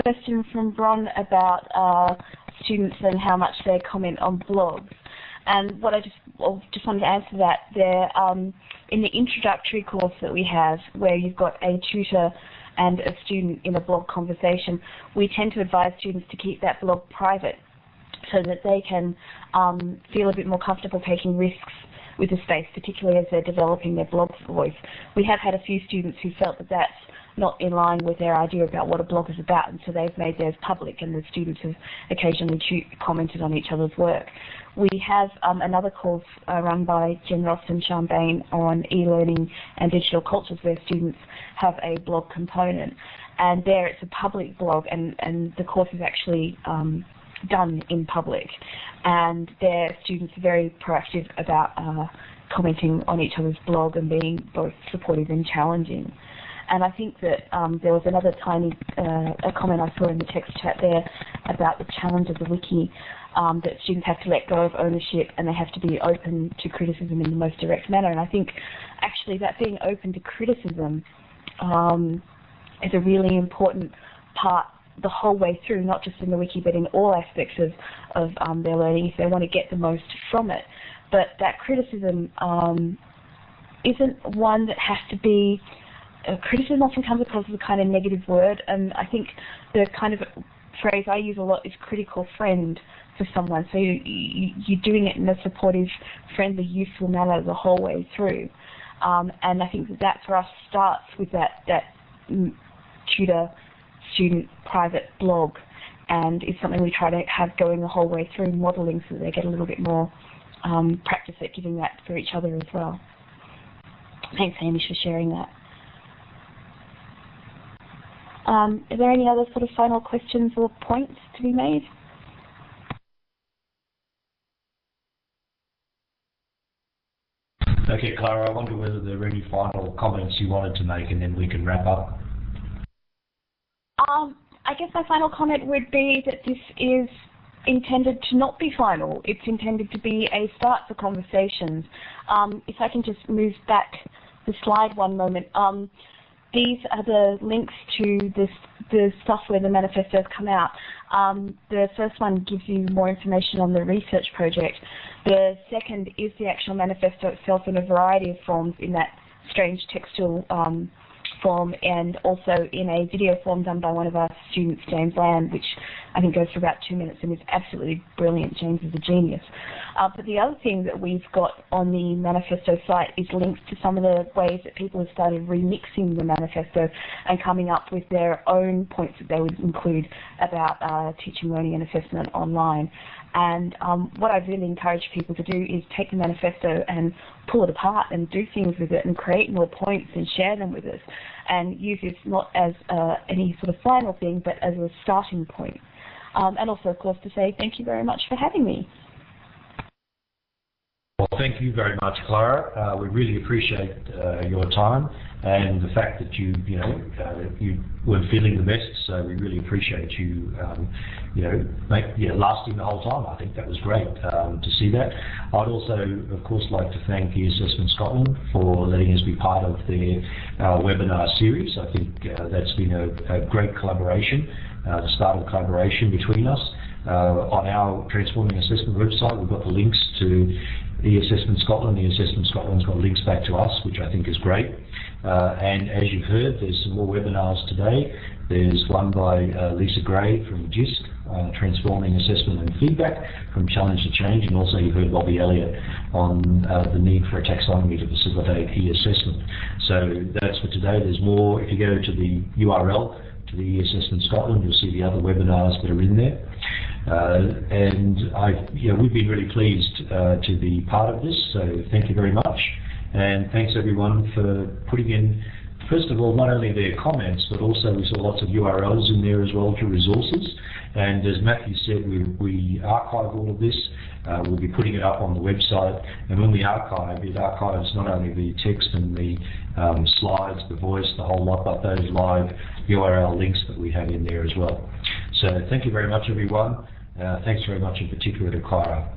C: Question from Bron about students and how much they comment on blogs. And what I just wanted to answer that, there in the introductory course that we have, where you've got a tutor and a student in a blog conversation, we tend to advise students to keep that blog private so that they can feel a bit more comfortable taking risks with the space, particularly as they're developing their blog voice. We have had a few students who felt that that's not in line with their idea about what a blog is about, and so they've made theirs public, and the students have occasionally commented on each other's work. We have another course run by Jen Ross and Sean Bain on e-learning and digital cultures, where students have a blog component, and there it's a public blog, and the course is actually done in public, and their students are very proactive about commenting on each other's blog and being both supportive and challenging. And I think that there was another tiny a comment I saw in the text chat there about the challenge of the wiki, that students have to let go of ownership and they have to be open to criticism in the most direct manner. And I think actually that being open to criticism is a really important part the whole way through, not just in the wiki but in all aspects of their learning, if they want to get the most from it. But that criticism isn't one that has to be criticism often comes across as a kind of negative word, and I think the kind of phrase I use a lot is critical friend for someone. So you're doing it in a supportive, friendly, useful manner the whole way through. And I think that for us starts with that tutor-student private blog, and it's something we try to have going the whole way through, modelling so that they get a little bit more practice at giving that for each other as well. Thanks, Hamish, for sharing that. Are there any other sort of final questions or points to be made?
D: Okay, Clara, I wonder whether there are any final comments you wanted to make, and then we can wrap up.
C: I guess my final comment would be that this is intended to not be final. It's intended to be a start for conversations. If I can just move back the slide one moment. These are the links to the stuff where the manifestos come out. The first one gives you more information on the research project. The second is the actual manifesto itself in a variety of forms, in that strange textual form, and also in a video form done by one of our students, James Lamb, which I think goes for about 2 minutes and is absolutely brilliant. James is a genius. But the other thing that we've got on the manifesto site is links to some of the ways that people have started remixing the manifesto and coming up with their own points that they would include about teaching, learning and assessment online. And what I'd really encourage people to do is take the manifesto and pull it apart and do things with it and create more points and share them with us, and use this not as any sort of final thing, but as a starting point. And also, of course, to say thank you very much for having me.
D: Well, thank you very much, Clara. We really appreciate your time and the fact that you weren't feeling the best. So we really appreciate you, lasting the whole time. I think that was great to see that. I'd also, of course, like to thank eAssessment Scotland for letting us be part of their webinar series. I think that's been a great collaboration, the start of collaboration between us. On our Transforming Assessment website, we've got the links to eAssessment Scotland. eAssessment Scotland's got links back to us, which I think is great. And as you've heard, there's some more webinars today. There's one by Lisa Gray from JISC, Transforming Assessment and Feedback, from Challenge to Change, and also you heard Bobby Elliott on the need for a taxonomy to facilitate e-assessment. So that's for today. There's more. If you go to the URL to the eAssessment Scotland, you'll see the other webinars that are in there. We've been really pleased to be part of this, so thank you very much. And thanks everyone for putting in, first of all, not only their comments, but also we saw lots of URLs in there as well to resources. And as Matthew said, we archive all of this. We'll be putting it up on the website. And when we archive, it archives not only the text and the slides, the voice, the whole lot, but those live URL links that we have in there as well. So thank you very much, everyone. Thanks very much in particular to Clara.